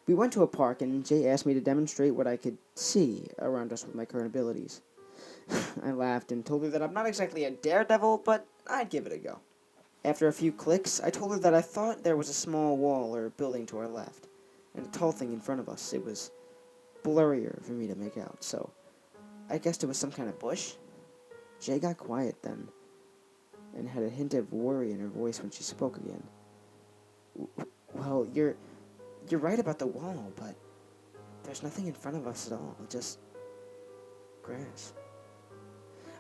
We went to a park, and Jay asked me to demonstrate what I could see around us with my current abilities. I laughed and told her that I'm not exactly a daredevil, but I'd give it a go. After a few clicks, I told her that I thought there was a small wall or building to our left, and a tall thing in front of us. It was blurrier for me to make out, so I guessed it was some kind of bush. Jay got quiet then, and had a hint of worry in her voice when she spoke again. Well, you're right about the wall, but there's nothing in front of us at all, just grass.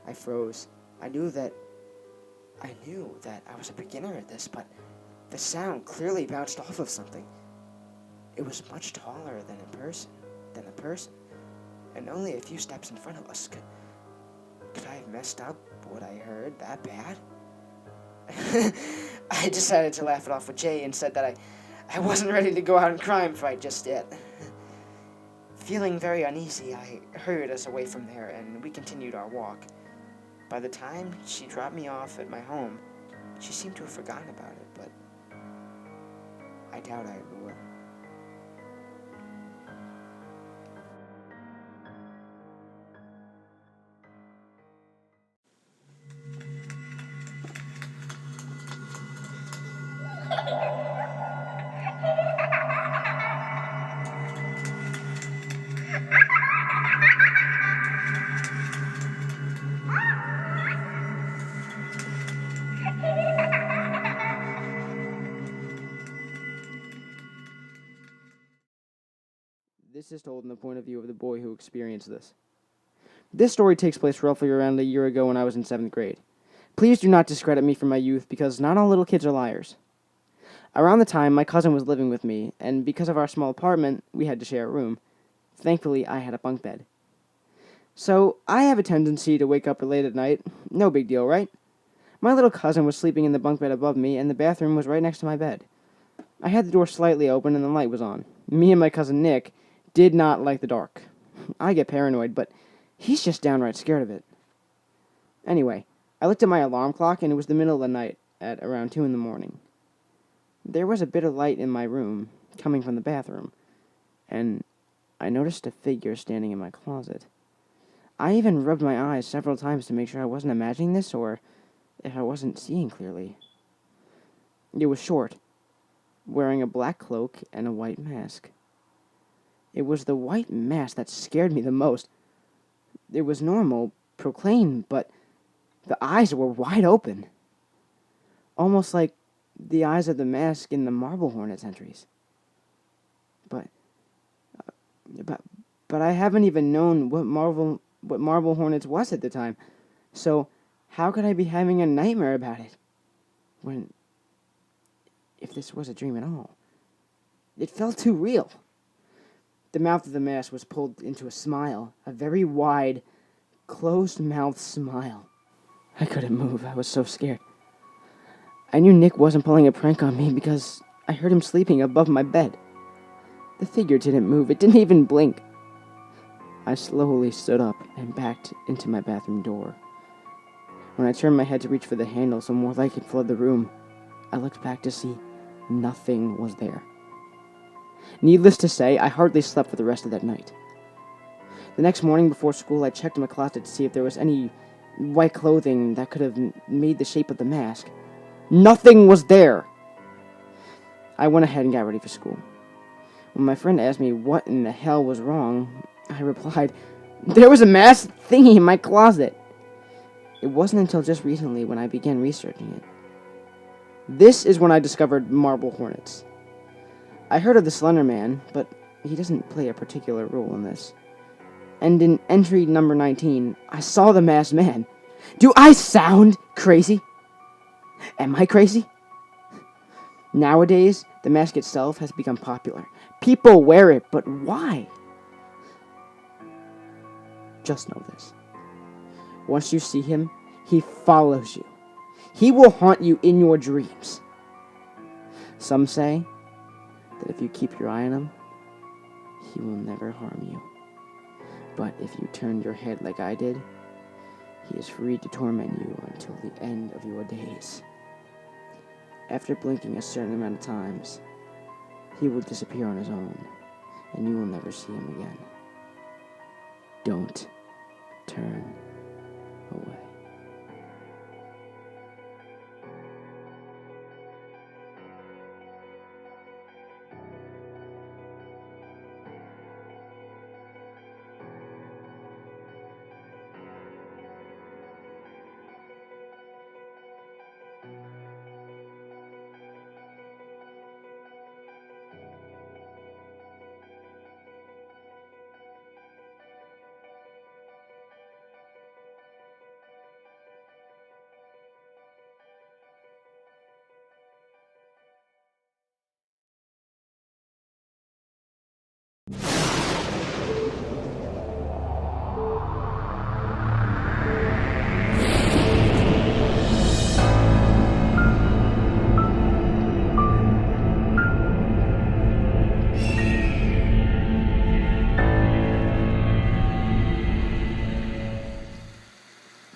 I froze. I knew that I was a beginner at this, but the sound clearly bounced off of something. It was much taller than the person, and only a few steps in front of us. Could I have messed up what I heard that bad? I decided to laugh it off with Jay and said that I wasn't ready to go out and crime fight just yet. Feeling very uneasy, I hurried us away from there, and we continued our walk. By the time she dropped me off at my home, she seemed to have forgotten about it, but I doubt I ever will. This is told in the point of view of the boy who experienced this. This story takes place roughly around a year ago when I was in 7th grade. Please do not discredit me for my youth, because not all little kids are liars. Around the time, my cousin was living with me, and because of our small apartment, we had to share a room. Thankfully, I had a bunk bed. So, I have a tendency to wake up late at night. No big deal, right? My little cousin was sleeping in the bunk bed above me, and the bathroom was right next to my bed. I had the door slightly open, and the light was on. Me and my cousin Nick did not like the dark. I get paranoid, but he's just downright scared of it. Anyway, I looked at my alarm clock, and it was the middle of the night, at around 2 in the morning. There was a bit of light in my room, coming from the bathroom, and I noticed a figure standing in my closet. I even rubbed my eyes several times to make sure I wasn't imagining this, or if I wasn't seeing clearly. It was short, wearing a black cloak and a white mask. It was the white mask that scared me the most. It was normal, proclaimed, but the eyes were wide open. Almost like the eyes of the mask in the Marble Hornets entries. But But, but I haven't even known what marble hornets was at the time. So how could I be having a nightmare about it? When, if this was a dream at all, it felt too real. The mouth of the mask was pulled into a smile, a very wide, closed-mouthed smile. I couldn't move. I was so scared. I knew Nick wasn't pulling a prank on me because I heard him sleeping above my bed. The figure didn't move. It didn't even blink. I slowly stood up and backed into my bathroom door. When I turned my head to reach for the handle so more light could flood the room, I looked back to see nothing was there. Needless to say, I hardly slept for the rest of that night. The next morning before school, I checked in my closet to see if there was any white clothing that could have made the shape of the mask. Nothing was there! I went ahead and got ready for school. When my friend asked me what in the hell was wrong, I replied, "There was a mask thingy in my closet." It wasn't until just recently when I began researching it. This is when I discovered marble hornets. I heard of the Slender Man, but he doesn't play a particular role in this. And in entry number 19, I saw the masked man. Do I sound crazy? Am I crazy? Nowadays, the mask itself has become popular. People wear it, but why? Just know this. Once you see him, he follows you. He will haunt you in your dreams. Some say that if you keep your eye on him, he will never harm you. But if you turn your head like I did, he is free to torment you until the end of your days. After blinking a certain amount of times, he will disappear on his own, and you will never see him again. Don't turn away.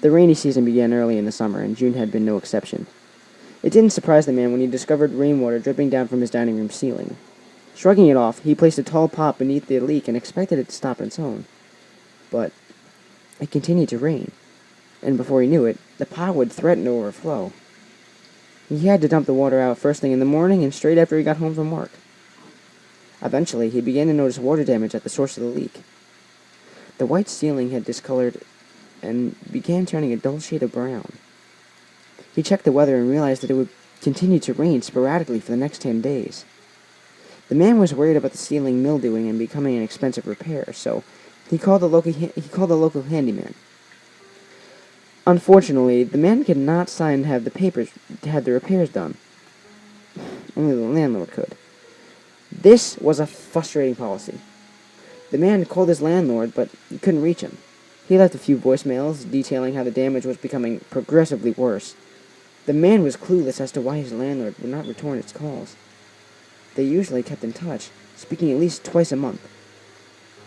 The rainy season began early in the summer, and June had been no exception. It didn't surprise the man when he discovered rainwater dripping down from his dining room ceiling. Shrugging it off, he placed a tall pot beneath the leak and expected it to stop on its own. But it continued to rain, and before he knew it, the pot would threaten to overflow. He had to dump the water out first thing in the morning and straight after he got home from work. Eventually, he began to notice water damage at the source of the leak. The white ceiling had discolored and began turning a dull shade of brown. He checked the weather and realized that it would continue to rain sporadically for the next 10 days. The man was worried about the ceiling mildewing and becoming an expensive repair, so he called the local handyman. Unfortunately, the man could not sign to have the papers to have the repairs done. Only the landlord could. This was a frustrating policy. The man called his landlord, but he couldn't reach him. He left a few voicemails detailing how the damage was becoming progressively worse. The man was clueless as to why his landlord would not return his calls. They usually kept in touch, speaking at least twice a month.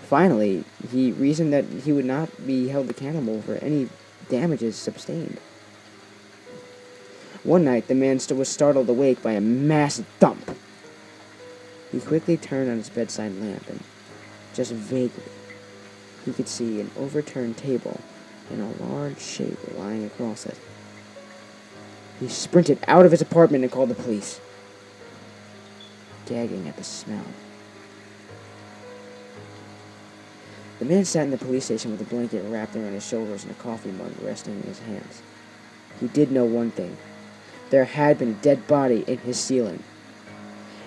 Finally, he reasoned that he would not be held accountable for any damages sustained. One night, the man was startled awake by a massive thump. He quickly turned on his bedside lamp and, just vaguely, he could see an overturned table and a large shape lying across it. He sprinted out of his apartment and called the police, gagging at the smell. The man sat in the police station with a blanket wrapped around his shoulders and a coffee mug resting in his hands. He did know one thing. There had been a dead body in his ceiling,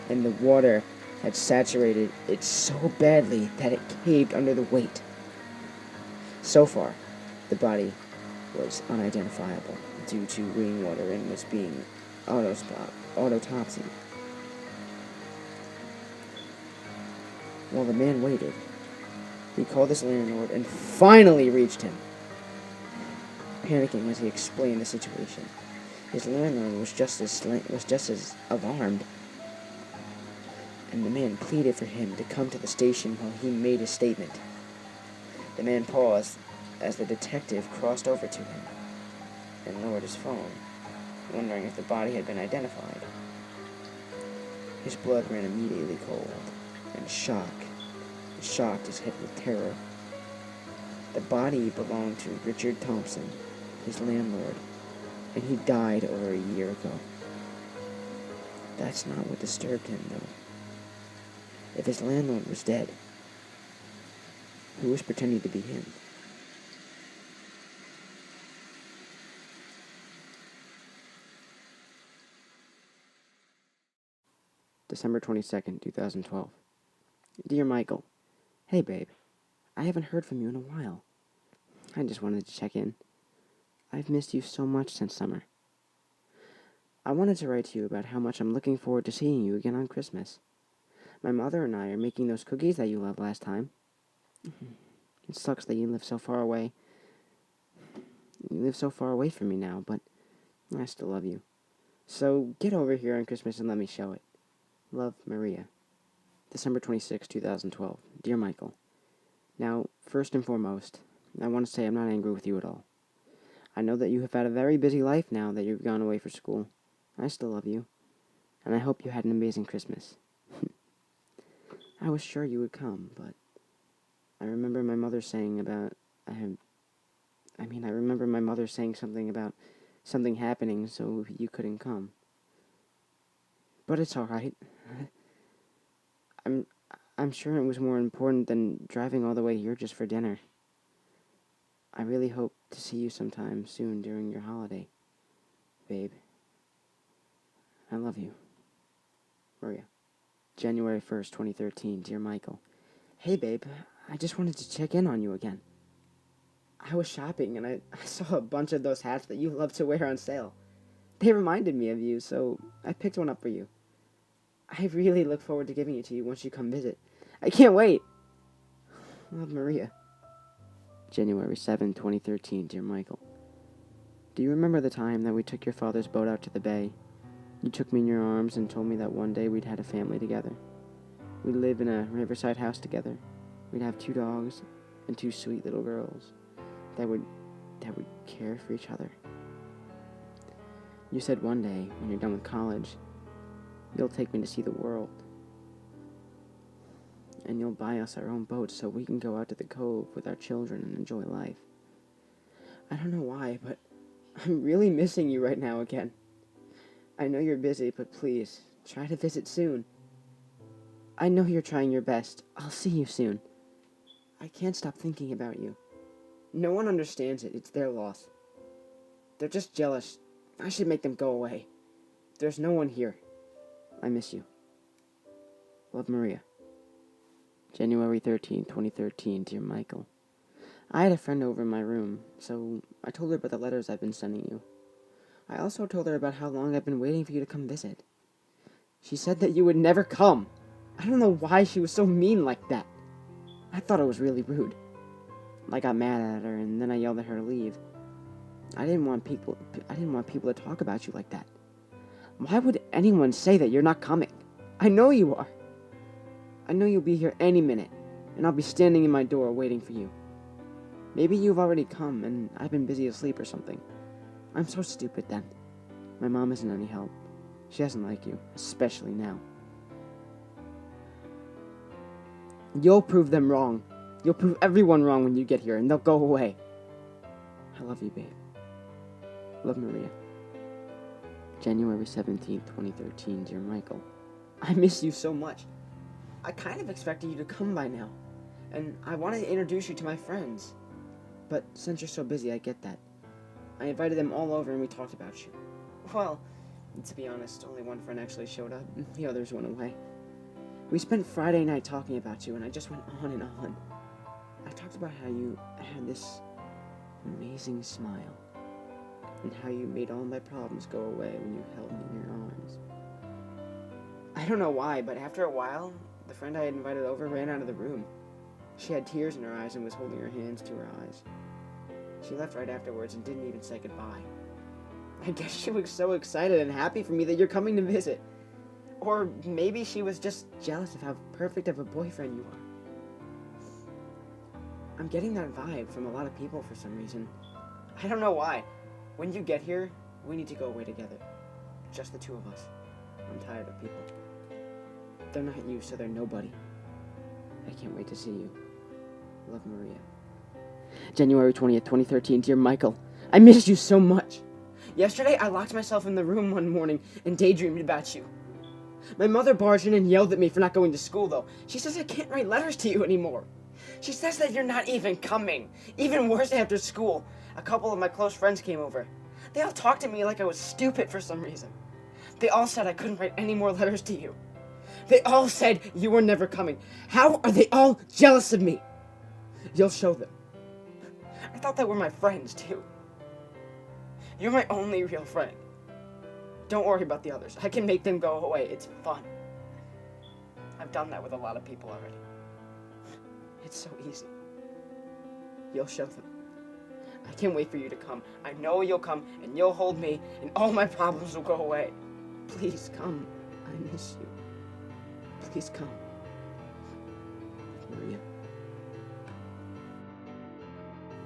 and the water had saturated it so badly that it caved under the weight. So far, the body was unidentifiable due to rainwater and was being autopsied. While the man waited, he called his landlord and finally reached him. Panicking as he explained the situation, his landlord was just as alarmed, and the man pleaded for him to come to the station while he made his statement. The man paused as the detective crossed over to him and lowered his phone, wondering if the body had been identified. His blood ran immediately cold, and shocked his head with terror. The body belonged to Richard Thompson, his landlord, and he died over a year ago. That's not what disturbed him, though. If his landlord was dead, who was pretending to be him? December 22nd, 2012. Dear Michael, hey babe, I haven't heard from you in a while. I just wanted to check in. I've missed you so much since summer. I wanted to write to you about how much I'm looking forward to seeing you again on Christmas. My mother and I are making those cookies that you loved last time. It sucks that you live so far away. You live so far away from me now, but I still love you. So get over here on Christmas and let me show it. Love, Maria. December 26, 2012. Dear Michael, now, first and foremost, I want to say I'm not angry with you at all. I know that you have had a very busy life now that you've gone away for school. I still love you, and I hope you had an amazing Christmas. I was sure you would come, but I remember my mother saying something about something happening, so you couldn't come. But it's all right. I'm sure it was more important than driving all the way here just for dinner. I really hope to see you sometime soon during your holiday, babe. I love you. Maria. January 1st, 2013. Dear Michael. Hey, babe. I just wanted to check in on you again. I was shopping and I saw a bunch of those hats that you love to wear on sale. They reminded me of you, so I picked one up for you. I really look forward to giving it to you once you come visit. I can't wait. Love, Maria. January 7, 2013. Dear Michael. Do you remember the time that we took your father's boat out to the bay? You took me in your arms and told me that one day we'd had a family together. We'd live in a riverside house together. We'd have 2 dogs and 2 sweet little girls that would care for each other. You said one day, when you're done with college, you'll take me to see the world. And you'll buy us our own boat so we can go out to the cove with our children and enjoy life. I don't know why, but I'm really missing you right now again. I know you're busy, but please, try to visit soon. I know you're trying your best. I'll see you soon. I can't stop thinking about you. No one understands it. It's their loss. They're just jealous. I should make them go away. There's no one here. I miss you. Love, Maria. January 13, 2013. Dear Michael. I had a friend over in my room, so I told her about the letters I've been sending you. I also told her about how long I've been waiting for you to come visit. She said that you would never come. I don't know why she was so mean like that. I thought it was really rude. I got mad at her, and then I yelled at her to leave. I didn't want people to talk about you like that. Why would anyone say that you're not coming? I know you are. I know you'll be here any minute, and I'll be standing in my door waiting for you. Maybe you've already come, and I've been busy asleep or something. I'm so stupid then. My mom isn't any help. She doesn't like you, especially now. You'll prove them wrong. You'll prove everyone wrong when you get here, and they'll go away. I love you, babe. Love, Maria. January 17th, 2013. Dear Michael. I miss you so much. I kind of expected you to come by now, and I wanted to introduce you to my friends. But since you're so busy, I get that. I invited them all over and we talked about you. Well, to be honest, only one friend actually showed up, the others went away. We spent Friday night talking about you, and I just went on and on. I talked about how you had this amazing smile, and how you made all my problems go away when you held me in your arms. I don't know why, but after a while, the friend I had invited over ran out of the room. She had tears in her eyes and was holding her hands to her eyes. She left right afterwards and didn't even say goodbye. I guess she was so excited and happy for me that you're coming to visit. Or maybe she was just jealous of how perfect of a boyfriend you are. I'm getting that vibe from a lot of people for some reason. I don't know why. When you get here, we need to go away together. Just the two of us. I'm tired of people. They're not you, so they're nobody. I can't wait to see you. Love, Maria. January 20th, 2013. Dear Michael, I missed you so much. Yesterday, I locked myself in the room one morning and daydreamed about you. My mother barged in and yelled at me for not going to school, though. She says I can't write letters to you anymore. She says that you're not even coming. Even worse, after school, a couple of my close friends came over. They all talked to me like I was stupid for some reason. They all said I couldn't write any more letters to you. They all said you were never coming. How are they all jealous of me? You'll show them. I thought they were my friends, too. You're my only real friend. Don't worry about the others. I can make them go away. It's fun. I've done that with a lot of people already. It's so easy. You'll show them. I can't wait for you to come. I know you'll come, and you'll hold me, and all my problems will go away. Please come. I miss you. Please come. Maria.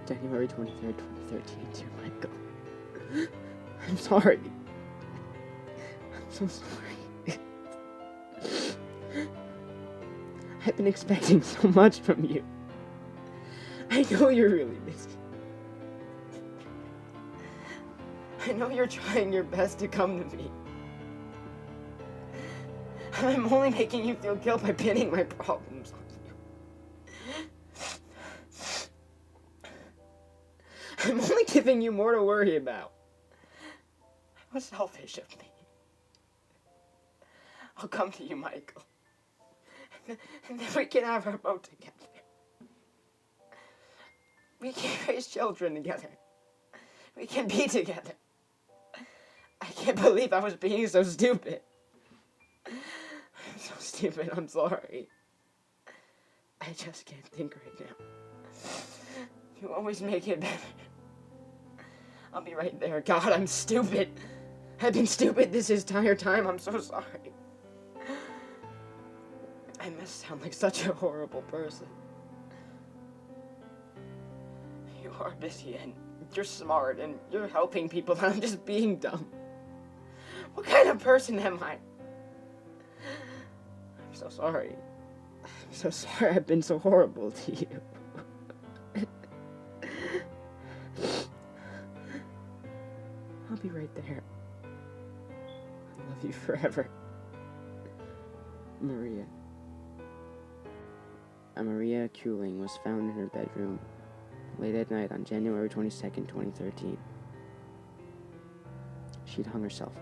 January 23rd, 2013. Dear Michael. I'm sorry. I'm so sorry. I've been expecting so much from you. I know you're really busy. I know you're trying your best to come to me. I'm only making you feel guilt by pinning my problems on you. I'm only giving you more to worry about. It was selfish of me. I'll come to you, Michael. And then we can have our boat together. We can raise children together. We can be together. I can't believe I was being so stupid. I'm so stupid, I'm sorry. I just can't think right now. You always make it better. I'll be right there. God, I'm stupid. I've been stupid this entire time. I'm so sorry. I must sound like such a horrible person. You are busy and you're smart and you're helping people and I'm just being dumb. What kind of person am I? I'm so sorry. I'm so sorry I've been so horrible to you. I'll be right there. I love you forever. Maria. Maria Kuling was found in her bedroom late at night on January 22nd, 2013. She'd hung herself.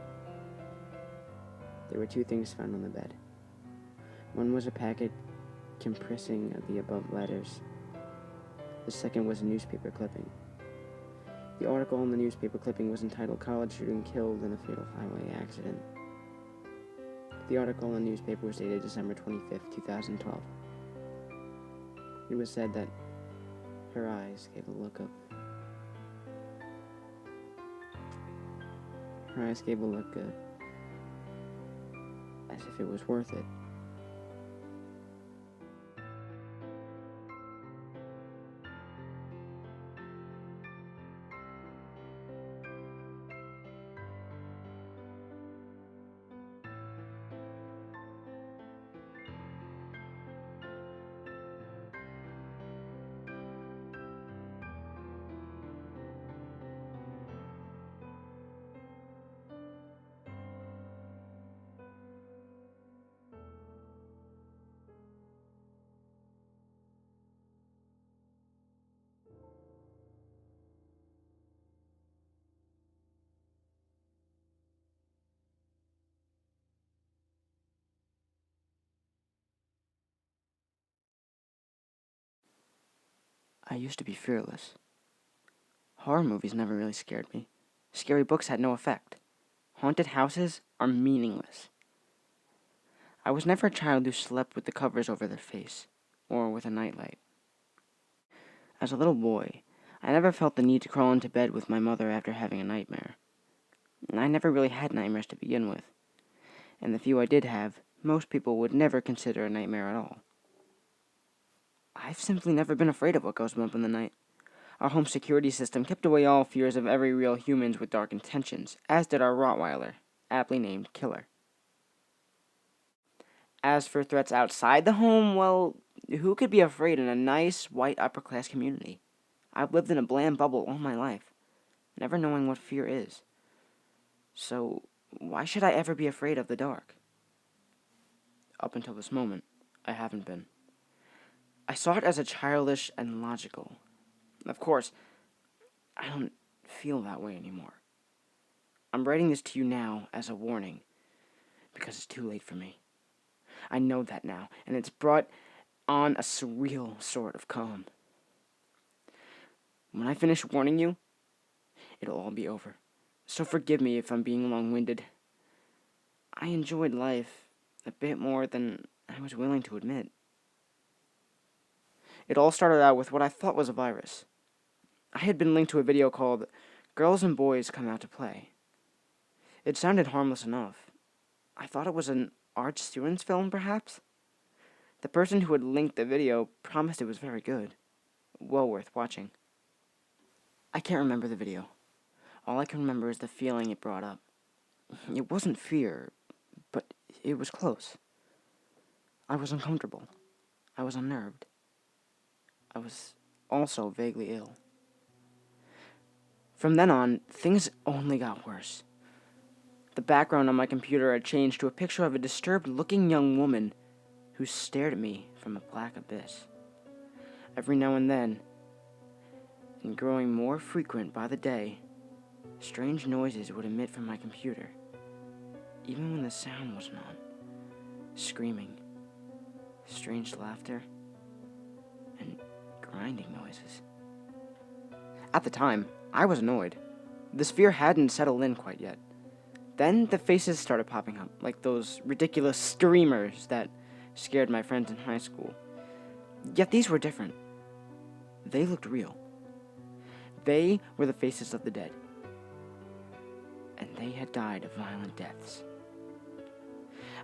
There were two things found on the bed. One was a packet comprising of the above letters. The second was a newspaper clipping. The article in the newspaper clipping was entitled "College Student Killed in a Fatal Highway Accident." The article in the newspaper was dated December 25th, 2012. It was said that her eyes gave a look as if it was worth it. I used to be fearless. Horror movies never really scared me. Scary books had no effect. Haunted houses are meaningless. I was never a child who slept with the covers over their face, or with a nightlight. As a little boy, I never felt the need to crawl into bed with my mother after having a nightmare. I never really had nightmares to begin with, and the few I did have, most people would never consider a nightmare at all. I've simply never been afraid of what goes bump in the night. Our home security system kept away all fears of every real humans with dark intentions, as did our Rottweiler, aptly named Killer. As for threats outside the home, well, who could be afraid in a nice, white, upper-class community? I've lived in a bland bubble all my life, never knowing what fear is. So, why should I ever be afraid of the dark? Up until this moment, I haven't been. I saw it as a childish and logical. Of course, I don't feel that way anymore. I'm writing this to you now as a warning, because it's too late for me. I know that now, and it's brought on a surreal sort of calm. When I finish warning you, it'll all be over. So forgive me if I'm being long-winded. I enjoyed life a bit more than I was willing to admit. It all started out with what I thought was a virus. I had been linked to a video called Girls and Boys Come Out to Play. It sounded harmless enough. I thought it was an art student's film, perhaps? The person who had linked the video promised it was very good. Well worth watching. I can't remember the video. All I can remember is the feeling it brought up. It wasn't fear, but it was close. I was uncomfortable. I was unnerved. I was also vaguely ill. From then on, things only got worse. The background on my computer had changed to a picture of a disturbed-looking young woman who stared at me from a black abyss. Every now and then, and growing more frequent by the day, strange noises would emit from my computer, even when the sound wasn't on. Screaming, strange laughter, and grinding noises. At the time, I was annoyed. This fear hadn't settled in quite yet. Then the faces started popping up, like those ridiculous screamers that scared my friends in high school. Yet these were different. They looked real. They were the faces of the dead. And they had died of violent deaths.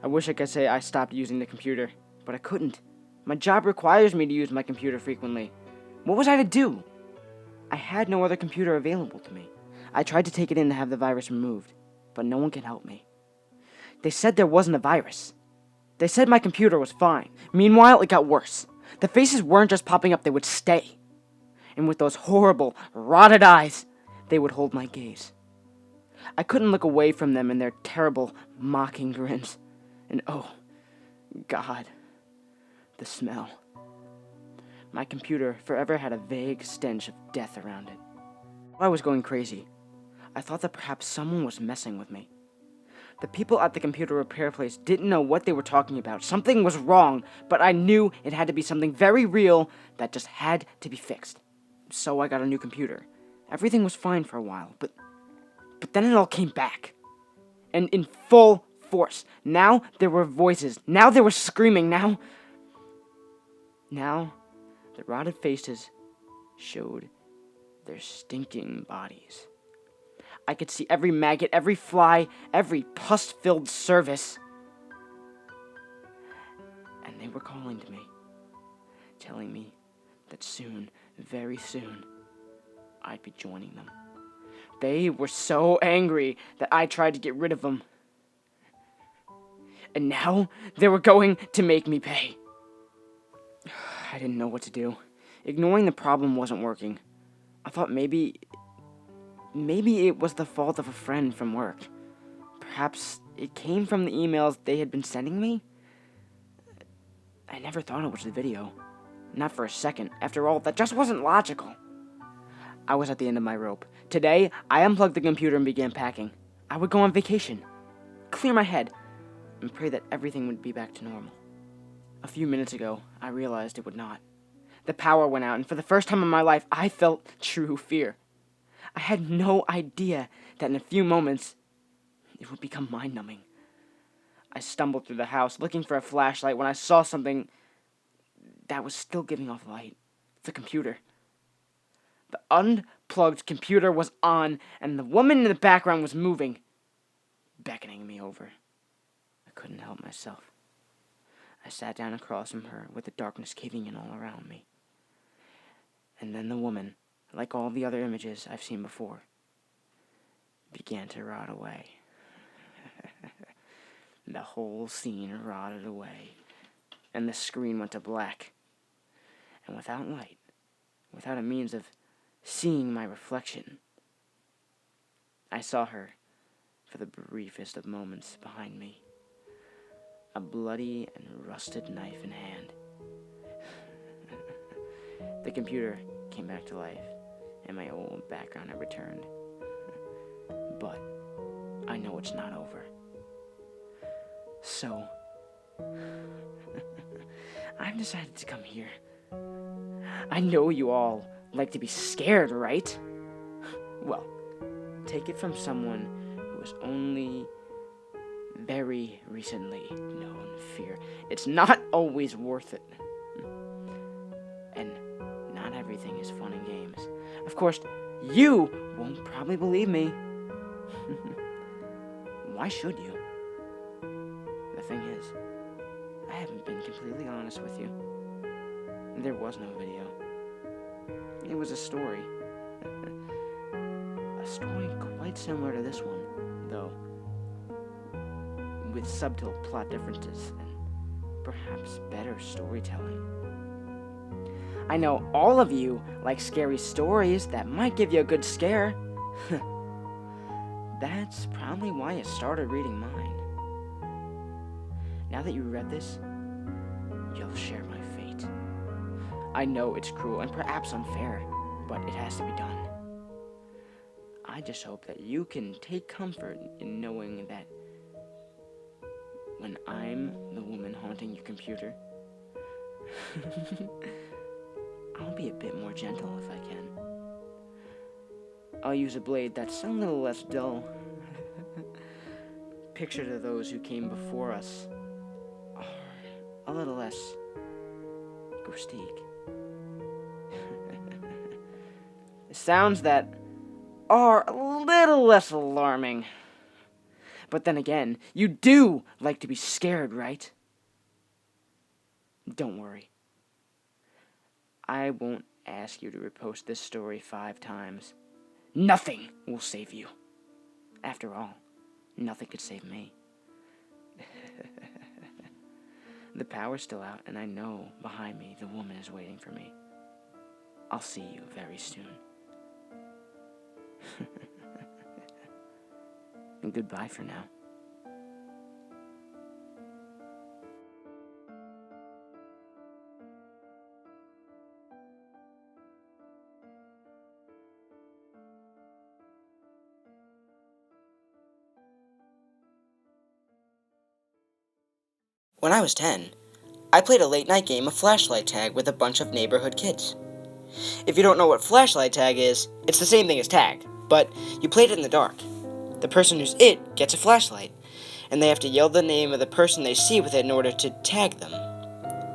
I wish I could say I stopped using the computer, but I couldn't. My job requires me to use my computer frequently. What was I to do? I had no other computer available to me. I tried to take it in to have the virus removed, but no one could help me. They said there wasn't a virus. They said my computer was fine. Meanwhile, it got worse. The faces weren't just popping up, they would stay. And with those horrible, rotted eyes, they would hold my gaze. I couldn't look away from them and their terrible, mocking grins. And oh, God, the smell. My computer forever had a vague stench of death around it. I was going crazy. I thought that perhaps someone was messing with me. The people at the computer repair place didn't know what they were talking about. Something was wrong, but I knew it had to be something very real that just had to be fixed. So I got a new computer. Everything was fine for a while, but then it all came back. And in full force. Now there were voices. Now there was screaming. Now the rotted faces showed their stinking bodies. I could see every maggot, every fly, every pus-filled cervix. And they were calling to me, telling me that soon, very soon, I'd be joining them. They were so angry that I tried to get rid of them. And now they were going to make me pay. I didn't know what to do. Ignoring the problem wasn't working. I thought maybe it was the fault of a friend from work. Perhaps it came from the emails they had been sending me? I never thought it was the video. Not for a second. After all, that just wasn't logical. I was at the end of my rope. Today, I unplugged the computer and began packing. I would go on vacation, clear my head, and pray that everything would be back to normal. A few minutes ago, I realized it would not. The power went out, and for the first time in my life, I felt true fear. I had no idea that in a few moments, it would become mind-numbing. I stumbled through the house looking for a flashlight when I saw something that was still giving off light. The computer. The unplugged computer was on, and the woman in the background was moving, beckoning me over. I couldn't help myself. I sat down across from her with the darkness caving in all around me. And then the woman, like all the other images I've seen before, began to rot away. The whole scene rotted away, and the screen went to black. And without light, without a means of seeing my reflection, I saw her for the briefest of moments behind me, a bloody and rusted knife in hand. The computer came back to life, and my old background had returned. But I know it's not over. So, I've decided to come here. I know you all like to be scared, right? Well, take it from someone who has only very recently known fear. It's not always worth it. And not everything is fun and games. Of course, you won't probably believe me. Why should you? The thing is, I haven't been completely honest with you. There was no video. It was a story. A story quite similar to this one, though, with subtle plot differences and perhaps better storytelling. I know all of you like scary stories that might give you a good scare. That's probably why you started reading mine. Now that you read this, you'll share my fate. I know it's cruel and perhaps unfair, but it has to be done. I just hope that you can take comfort in knowing that when I'm the woman haunting your computer, I'll be a bit more gentle if I can. I'll use a blade that's a little less dull. Picture to those who came before us are a little less grotesque. Sounds that are a little less alarming. But then again, you do like to be scared, right? Don't worry. I won't ask you to repost this story 5 times. Nothing will save you. After all, nothing could save me. The power's still out, and I know behind me the woman is waiting for me. I'll see you very soon. And goodbye for now. When I was 10, I played a late-night game of flashlight tag with a bunch of neighborhood kids. If you don't know what flashlight tag is, it's the same thing as tag, but you played it in the dark. The person who's it gets a flashlight, and they have to yell the name of the person they see with it in order to tag them.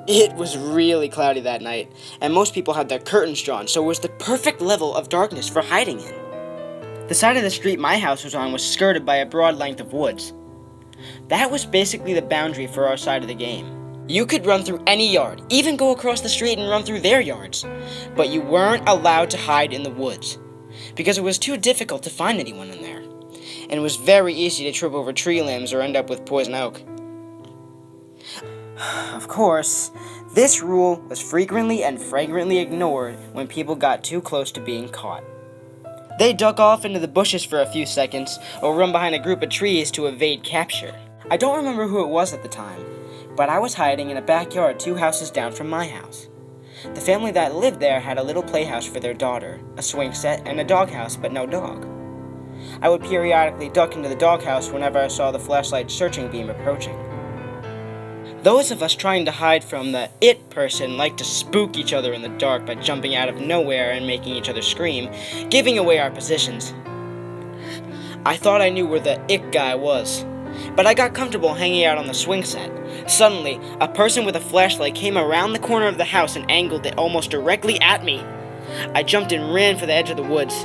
It was really cloudy that night, and most people had their curtains drawn, so it was the perfect level of darkness for hiding in. The side of the street my house was on was skirted by a broad length of woods. That was basically the boundary for our side of the game. You could run through any yard, even go across the street and run through their yards, but you weren't allowed to hide in the woods, because it was too difficult to find anyone in there, and it was very easy to trip over tree limbs or end up with poison oak. Of course, this rule was frequently and flagrantly ignored when people got too close to being caught. They'd duck off into the bushes for a few seconds, or run behind a group of trees to evade capture. I don't remember who it was at the time, but I was hiding in a backyard 2 houses down from my house. The family that lived there had a little playhouse for their daughter, a swing set, and a doghouse, but no dog. I would periodically duck into the doghouse whenever I saw the flashlight searching beam approaching. Those of us trying to hide from the it person like to spook each other in the dark by jumping out of nowhere and making each other scream, giving away our positions. I thought I knew where the it guy was, but I got comfortable hanging out on the swing set. Suddenly, a person with a flashlight came around the corner of the house and angled it almost directly at me. I jumped and ran for the edge of the woods.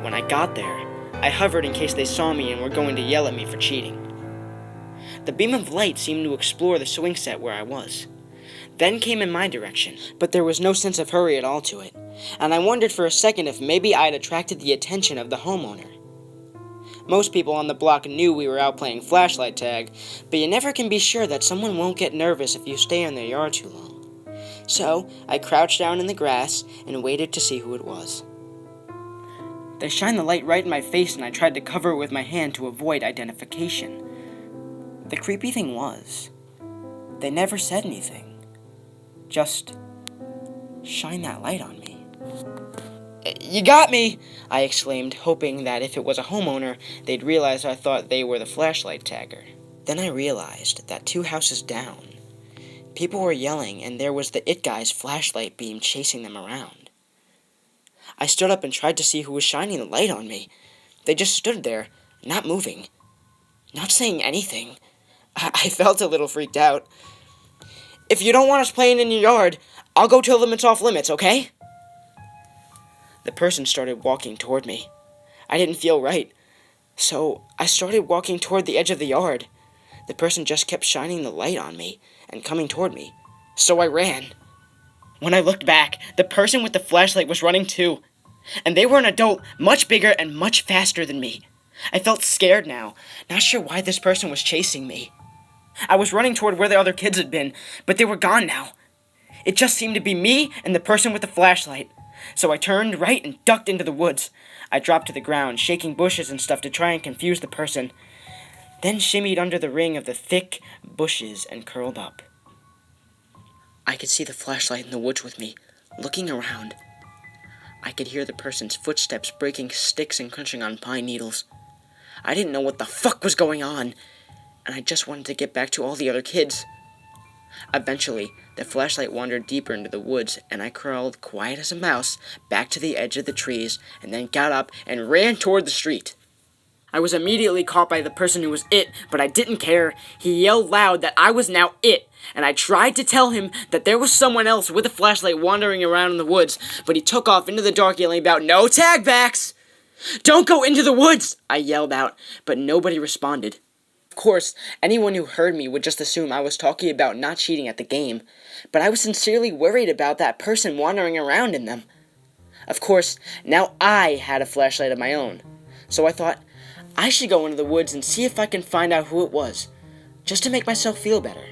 When I got there, I hovered in case they saw me and were going to yell at me for cheating. The beam of light seemed to explore the swing set where I was, then came in my direction, but there was no sense of hurry at all to it, and I wondered for a second if maybe I had attracted the attention of the homeowner. Most people on the block knew we were out playing flashlight tag, but you never can be sure that someone won't get nervous if you stay in their yard too long. So, I crouched down in the grass and waited to see who it was. They shined the light right in my face and I tried to cover it with my hand to avoid identification. The creepy thing was, they never said anything. Just shine that light on me. "You got me!" I exclaimed, hoping that if it was a homeowner, they'd realize I thought they were the flashlight tagger. Then I realized that 2 houses down, people were yelling and there was the it guy's flashlight beam chasing them around. I stood up and tried to see who was shining the light on me. They just stood there, not moving, not saying anything. I felt a little freaked out. "If you don't want us playing in your yard, I'll go tell them it's off limits, okay?" The person started walking toward me. I didn't feel right, so I started walking toward the edge of the yard. The person just kept shining the light on me and coming toward me, so I ran. When I looked back, the person with the flashlight was running too, and they were an adult, much bigger and much faster than me. I felt scared now, not sure why this person was chasing me. I was running toward where the other kids had been, but they were gone now. It just seemed to be me and the person with the flashlight. So I turned right and ducked into the woods. I dropped to the ground, shaking bushes and stuff to try and confuse the person, then shimmied under the ring of the thick bushes and curled up. I could see the flashlight in the woods with me, looking around. I could hear the person's footsteps breaking sticks and crunching on pine needles. I didn't know what the fuck was going on, and I just wanted to get back to all the other kids. Eventually, the flashlight wandered deeper into the woods, and I crawled, quiet as a mouse, back to the edge of the trees, and then got up and ran toward the street. I was immediately caught by the person who was it, but I didn't care. He yelled loud that I was now it, and I tried to tell him that there was someone else with a flashlight wandering around in the woods, but he took off into the dark yelling about no tagbacks! "Don't go into the woods!" I yelled out, but nobody responded. Of course, anyone who heard me would just assume I was talking about not cheating at the game, but I was sincerely worried about that person wandering around in them. Of course, now I had a flashlight of my own, so I thought I should go into the woods and see if I can find out who it was, just to make myself feel better.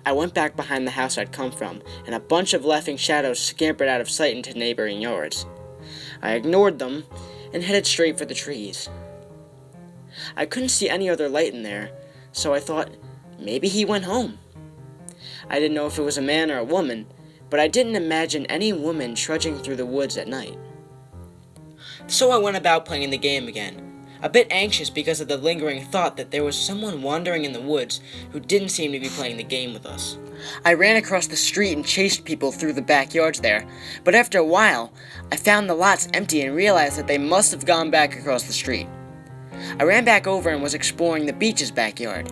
I went back behind the house I'd come from, and a bunch of laughing shadows scampered out of sight into neighboring yards. I ignored them and headed straight for the trees. I couldn't see any other light in there, so I thought maybe he went home. I didn't know if it was a man or a woman, but I didn't imagine any woman trudging through the woods at night. So I went about playing the game again, a bit anxious because of the lingering thought that there was someone wandering in the woods who didn't seem to be playing the game with us. I ran across the street and chased people through the backyards there, but after a while, I found the lots empty and realized that they must have gone back across the street. I ran back over and was exploring the beach's backyard.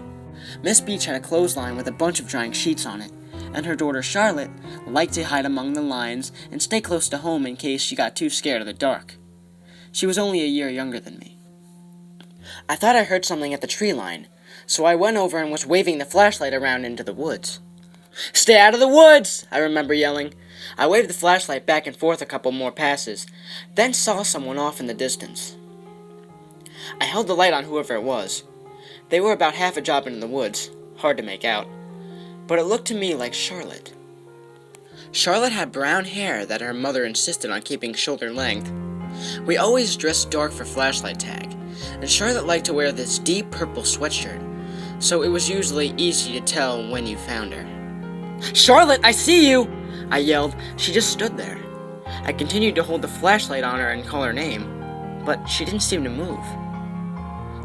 Miss Beach had a clothesline with a bunch of drying sheets on it, and her daughter Charlotte liked to hide among the lines and stay close to home in case she got too scared of the dark. She was only a year younger than me. I thought I heard something at the tree line, so I went over and was waving the flashlight around into the woods. "Stay out of the woods!" I remember yelling. I waved the flashlight back and forth a couple more passes, then saw someone off in the distance. I held the light on whoever it was. They were about half a job into the woods, hard to make out, but it looked to me like Charlotte. Charlotte had brown hair that her mother insisted on keeping shoulder length. We always dressed dark for flashlight tag, and Charlotte liked to wear this deep purple sweatshirt, so it was usually easy to tell when you found her. "Charlotte, I see you!" I yelled. She just stood there. I continued to hold the flashlight on her and call her name, but she didn't seem to move.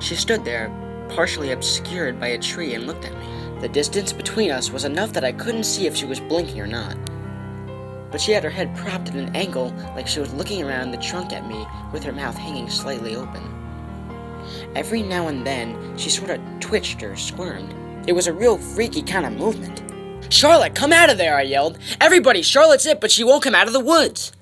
She stood there, partially obscured by a tree, and looked at me. The distance between us was enough that I couldn't see if she was blinking or not. But she had her head propped at an angle like she was looking around the trunk at me with her mouth hanging slightly open. Every now and then, she sort of twitched or squirmed. It was a real freaky kind of movement. "Charlotte, come out of there!" I yelled. "Everybody, Charlotte's it, but she won't come out of the woods!"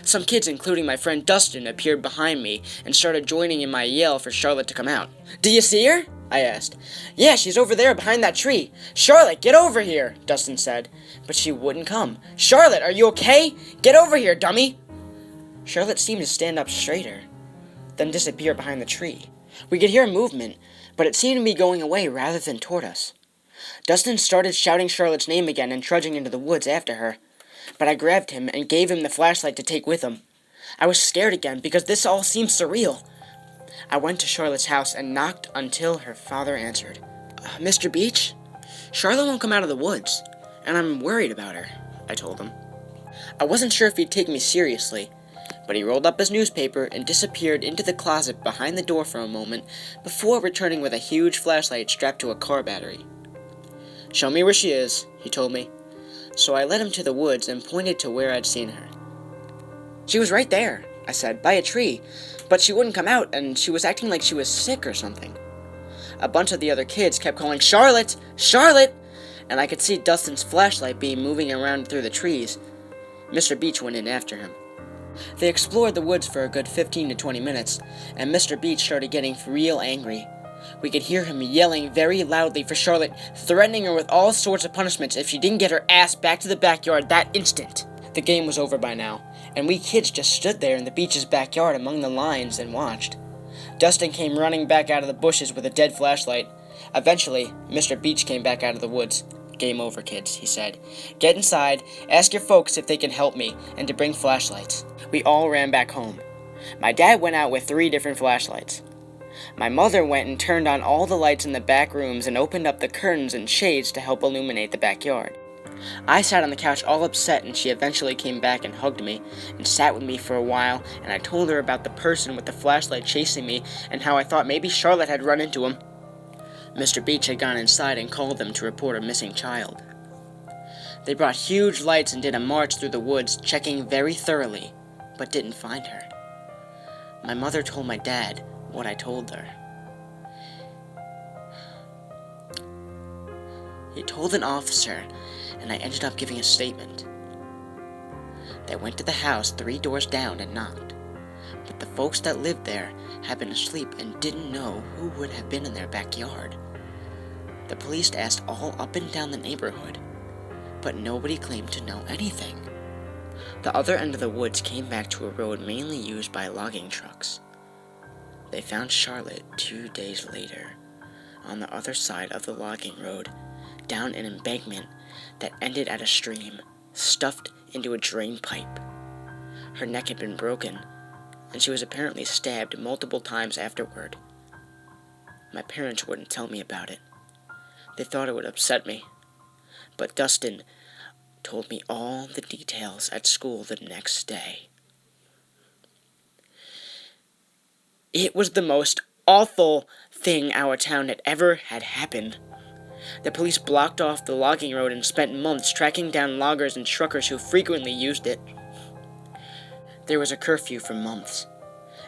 Some kids, including my friend Dustin, appeared behind me and started joining in my yell for Charlotte to come out. "Do you see her?" I asked. "Yeah, she's over there behind that tree." "Charlotte, get over here," Dustin said. But she wouldn't come. "Charlotte, are you okay? Get over here, dummy!" Charlotte seemed to stand up straighter, then disappear behind the tree. We could hear movement, but it seemed to be going away rather than toward us. Dustin started shouting Charlotte's name again and trudging into the woods after her. But I grabbed him and gave him the flashlight to take with him. I was scared again because this all seemed surreal. I went to Charlotte's house and knocked until her father answered. "Mr. Beach, Charlotte won't come out of the woods, and I'm worried about her," I told him. I wasn't sure if he'd take me seriously, but he rolled up his newspaper and disappeared into the closet behind the door for a moment before returning with a huge flashlight strapped to a car battery. "Show me where she is," he told me. So I led him to the woods and pointed to where I'd seen her. "She was right there," I said, "by a tree, but she wouldn't come out, and she was acting like she was sick or something." A bunch of the other kids kept calling, "Charlotte! Charlotte!" and I could see Dustin's flashlight beam moving around through the trees. Mr. Beach went in after him. They explored the woods for a good 15 to 20 minutes, and Mr. Beach started getting real angry. We could hear him yelling very loudly for Charlotte, threatening her with all sorts of punishments if she didn't get her ass back to the backyard that instant. The game was over by now, and we kids just stood there in the Beach's backyard among the lines and watched. Dustin came running back out of the bushes with a dead flashlight. Eventually, Mr. Beach came back out of the woods. "Game over, kids," he said. "Get inside, ask your folks if they can help me, and to bring flashlights." We all ran back home. My dad went out with 3 different flashlights. My mother went and turned on all the lights in the back rooms and opened up the curtains and shades to help illuminate the backyard. I sat on the couch all upset, and she eventually came back and hugged me and sat with me for a while, and I told her about the person with the flashlight chasing me and how I thought maybe Charlotte had run into him. Mr. Beach had gone inside and called them to report a missing child. They brought huge lights and did a march through the woods, checking very thoroughly, but didn't find her. My mother told my dad what I told her. He told an officer, and I ended up giving a statement. They went to the house 3 doors down and knocked, but the folks that lived there had been asleep and didn't know who would have been in their backyard. The police asked all up and down the neighborhood, but nobody claimed to know anything. The other end of the woods came back to a road mainly used by logging trucks. They found Charlotte 2 days later, on the other side of the logging road, down an embankment that ended at a stream, stuffed into a drain pipe. Her neck had been broken, and she was apparently stabbed multiple times afterward. My parents wouldn't tell me about it. They thought it would upset me, but Dustin told me all the details at school the next day. It was the most awful thing our town had ever had happen. The police blocked off the logging road and spent months tracking down loggers and truckers who frequently used it. There was a curfew for months,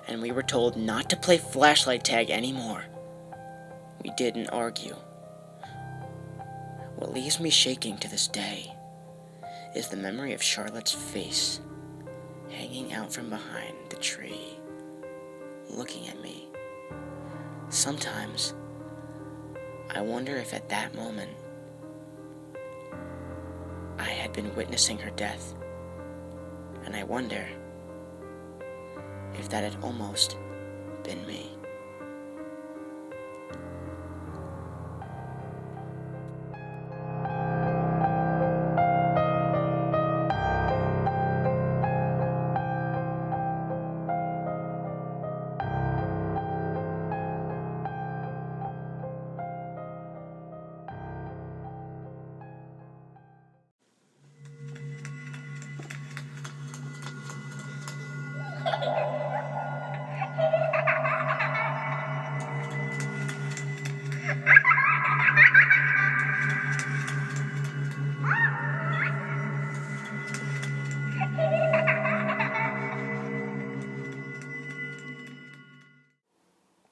and we were told not to play flashlight tag anymore. We didn't argue. What leaves me shaking to this day is the memory of Charlotte's face hanging out from behind the tree, looking at me. Sometimes I wonder if at that moment I had been witnessing her death, and I wonder if that had almost been me.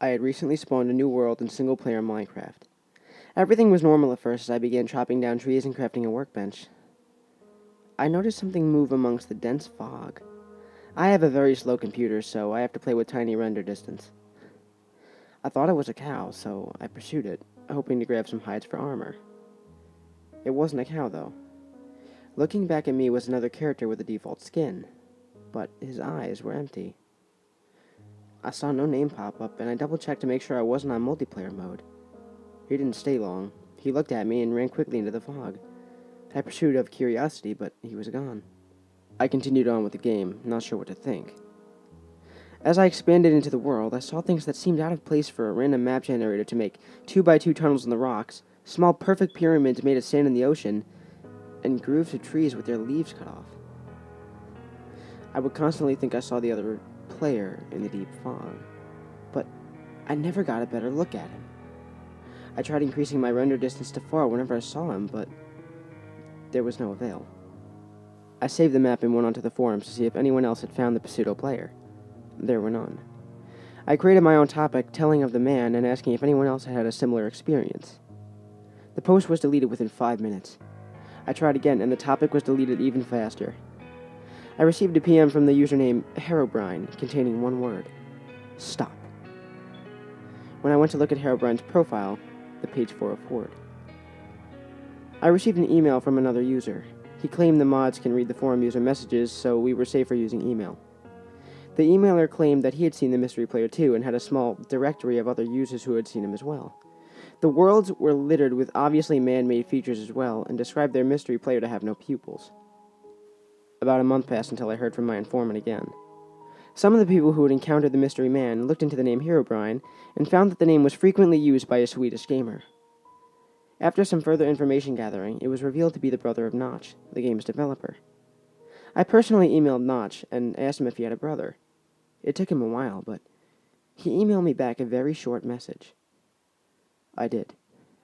I had recently spawned a new world in single-player Minecraft. Everything was normal at first as I began chopping down trees and crafting a workbench. I noticed something move amongst the dense fog. I have a very slow computer, so I have to play with tiny render distance. I thought it was a cow, so I pursued it, hoping to grab some hides for armor. It wasn't a cow, though. Looking back at me was another character with a default skin, but his eyes were empty. I saw no name pop up, and I double-checked to make sure I wasn't on multiplayer mode. He didn't stay long. He looked at me and ran quickly into the fog. I pursued out of curiosity, but he was gone. I continued on with the game, not sure what to think. As I expanded into the world, I saw things that seemed out of place for a random map generator to make 2x2 tunnels in the rocks, small perfect pyramids made of sand in the ocean, and groves of trees with their leaves cut off. I would constantly think I saw the other player in the deep fog, but I never got a better look at him. I tried increasing my render distance to 4 whenever I saw him, but there was no avail. I saved the map and went onto the forums to see if anyone else had found the pseudo player. There were none. I created my own topic telling of the man and asking if anyone else had had a similar experience. The post was deleted within 5 minutes. I tried again, and the topic was deleted even faster. I received a PM from the username Herobrine containing one word: stop. When I went to look at Herobrine's profile, the page 4 of Horde. I received an email from another user. He claimed the mods can read the forum user messages, so we were safer using email. The emailer claimed that he had seen the mystery player too and had a small directory of other users who had seen him as well. The worlds were littered with obviously man-made features as well, and described their mystery player to have no pupils. About a month passed until I heard from my informant again. Some of the people who had encountered the mystery man looked into the name Herobrine and found that the name was frequently used by a Swedish gamer. After some further information gathering, it was revealed to be the brother of Notch, the game's developer. I personally emailed Notch and asked him if he had a brother. It took him a while, but he emailed me back a very short message. I did,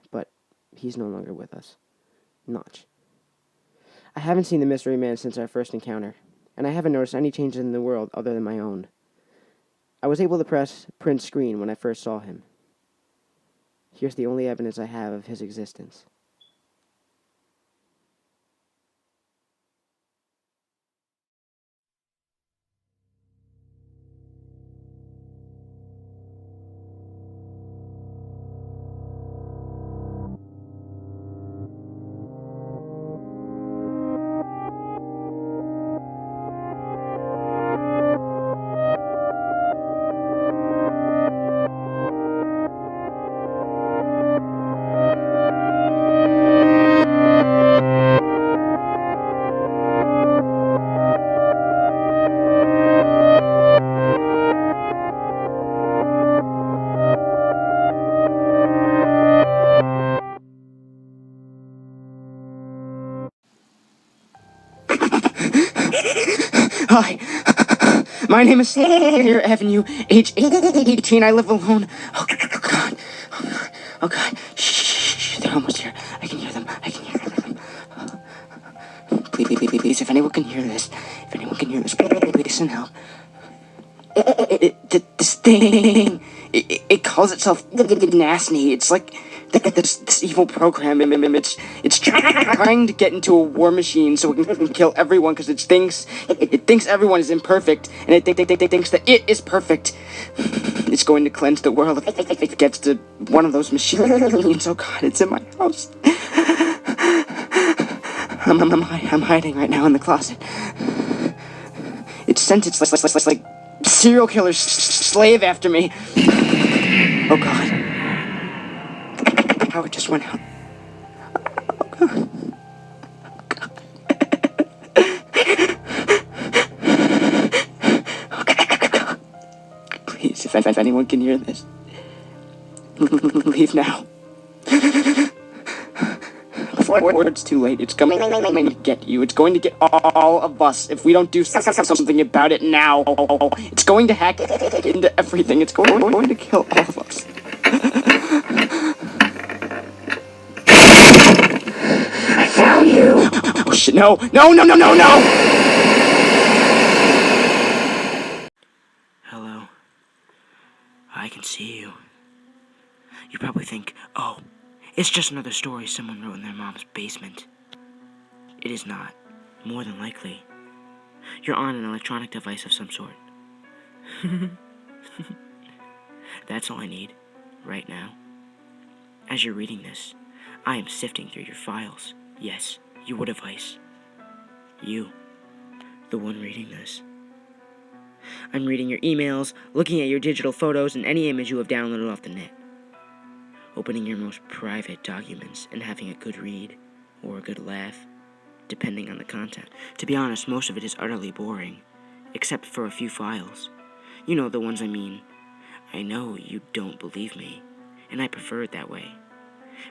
but he's no longer with us. Notch. I haven't seen the mystery man since our first encounter, and I haven't noticed any changes in the world other than my own. I was able to press print screen when I first saw him. Here's the only evidence I have of his existence. Hi, my name is Sayer Avenue, age 18. I live alone. Oh God, oh God, shh, they're almost here. I can hear them. Please, if anyone can hear this, please send help. This thing, it calls itself nasty. It's like this evil program. It's trying to get into a war machine so it can kill everyone because it thinks everyone is imperfect, and it thinks that it is perfect. It's going to cleanse the world if it gets to one of those machines. Oh God, it's in my house. I'm hiding right now in the closet. It's sent its like serial killer slave after me. Oh God. The power just went out. Oh God. Please, if anyone can hear this, leave now. Before it's too late, it's coming to get you. It's going to get all of us if we don't do something about it now. It's going to hack into everything. It's going to kill all of us. I found you! Oh shit, no! Hello. I I can see you. You probably think, oh, it's just another story someone wrote in their mom's basement. It is not. More than likely, you're on an electronic device of some sort. That's all I need, right now. As you're reading this, I am sifting through your files. Yes, you a device. You, the one reading this. I'm reading your emails, looking at your digital photos, and any image you have downloaded off the net. Opening your most private documents and having a good read, or a good laugh, depending on the content. To be honest, most of it is utterly boring, except for a few files. You know the ones I mean. I know you don't believe me, and I prefer it that way.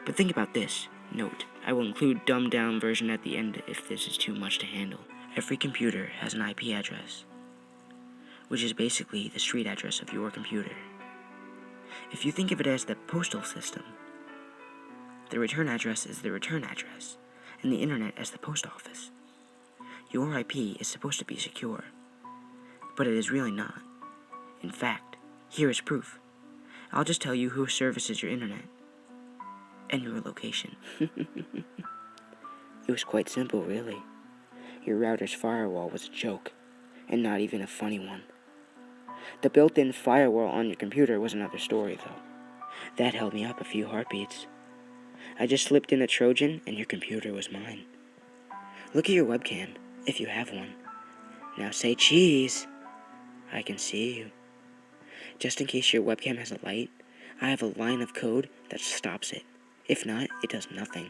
But think about this. Note, I will include dumbed down version at the end if this is too much to handle. Every computer has an IP address, which is basically the street address of your computer. If you think of it as the postal system, the return address is the return address, and the internet as the post office. Your IP is supposed to be secure, but it is really not. In fact, here is proof. I'll just tell you who services your internet and your location. It was quite simple, really. Your router's firewall was a joke, and not even a funny one. The built-in firewall on your computer was another story, though. That held me up a few heartbeats. I just slipped in a Trojan, and your computer was mine. Look at your webcam, if you have one. Now say cheese. I can see you. Just in case your webcam has a light, I have a line of code that stops it. If not, it does nothing.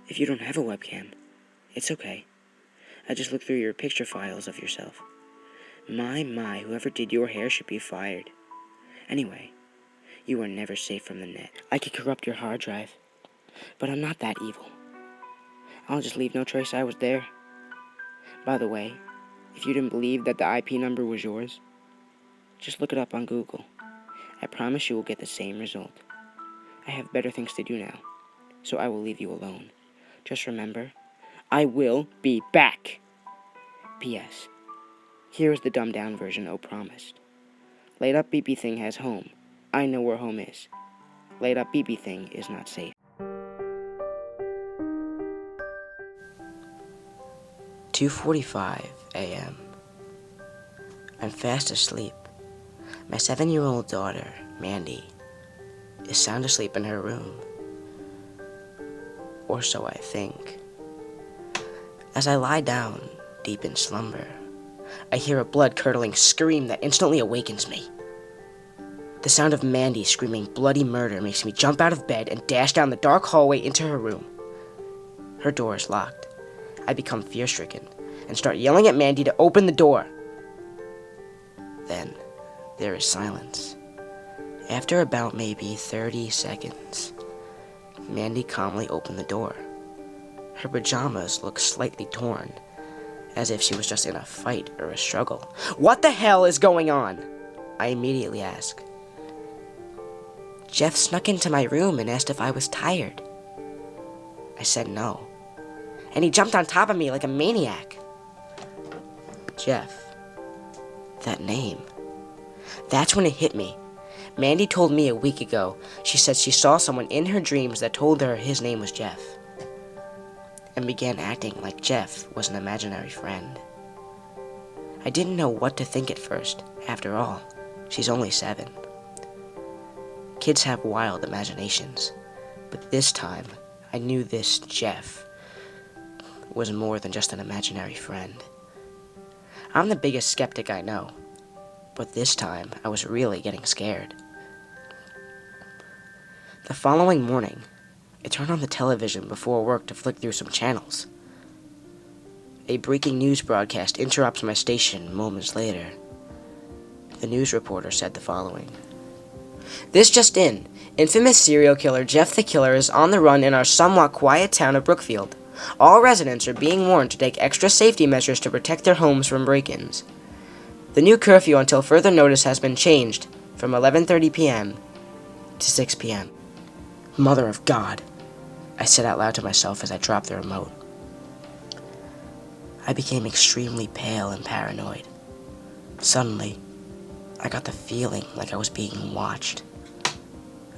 If you don't have a webcam, it's okay. I just looked through your picture files of yourself. My, whoever did your hair should be fired. Anyway, you are never safe from the net. I could corrupt your hard drive, but I'm not that evil. I'll just leave no trace I was there. By the way, if you didn't believe that the IP number was yours, just look it up on Google. I promise you will get the same result. I have better things to do now, so I will leave you alone. Just remember, I will be back. P.S. Here is the dumbed down version O promised. Laid up BB thing has home. I know where home is. Laid up BB thing is not safe. 2:45 a.m. I'm fast asleep. My 7-year-old daughter, Mandy, is sound asleep in her room. Or so I think. As I lie down, deep in slumber, I hear a blood-curdling scream that instantly awakens me. The sound of Mandy screaming bloody murder makes me jump out of bed and dash down the dark hallway into her room. Her door is locked. I become fear-stricken and start yelling at Mandy to open the door. Then, there is silence. After about maybe 30 seconds, Mandy calmly opened the door. Her pajamas look slightly torn, as if she was just in a fight or a struggle. What the hell is going on? I immediately ask. Jeff snuck into my room and asked if I was tired. I said no, and he jumped on top of me like a maniac. Jeff. That name. That's when it hit me. Mandy told me a week ago. She said she saw someone in her dreams that told her his name was Jeff, and began acting like Jeff was an imaginary friend. I didn't know what to think at first. After all, she's only 7. Kids have wild imaginations, but this time, I knew this Jeff was more than just an imaginary friend. I'm the biggest skeptic I know, but this time I was really getting scared. The following morning, I turned on the television before work to flick through some channels. A breaking news broadcast interrupts my station moments later. The news reporter said the following. This just in. Infamous serial killer Jeff the Killer is on the run in our somewhat quiet town of Brookfield. All residents are being warned to take extra safety measures to protect their homes from break-ins. The new curfew until further notice has been changed from 11:30 p.m. to 6 p.m. Mother of God, I said out loud to myself as I dropped the remote. I became extremely pale and paranoid. Suddenly, I got the feeling like I was being watched.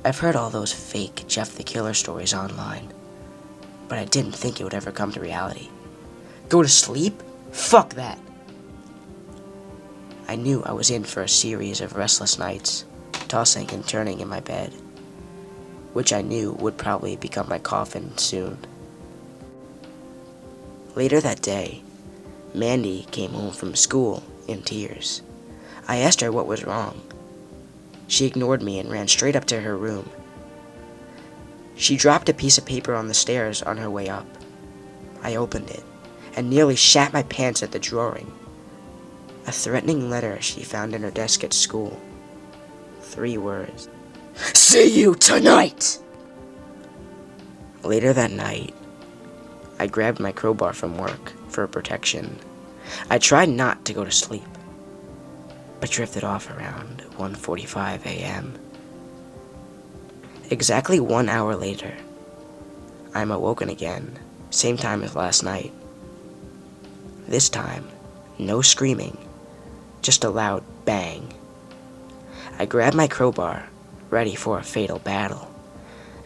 I've heard all those fake Jeff the Killer stories online, but I didn't think it would ever come to reality. Go to sleep? Fuck that! I knew I was in for a series of restless nights, tossing and turning in my bed, which I knew would probably become my coffin soon. Later that day, Mandy came home from school in tears. I asked her what was wrong. She ignored me and ran straight up to her room. She dropped a piece of paper on the stairs on her way up. I opened it and nearly shat my pants at the drawing. A threatening letter she found in her desk at school. 3 words. See you tonight! Later that night, I grabbed my crowbar from work for protection. I tried not to go to sleep, but drifted off around 1:45 a.m. Exactly 1 hour later, I'm awoken again, same time as last night. This time, no screaming, just a loud bang. I grabbed my crowbar, ready for a fatal battle,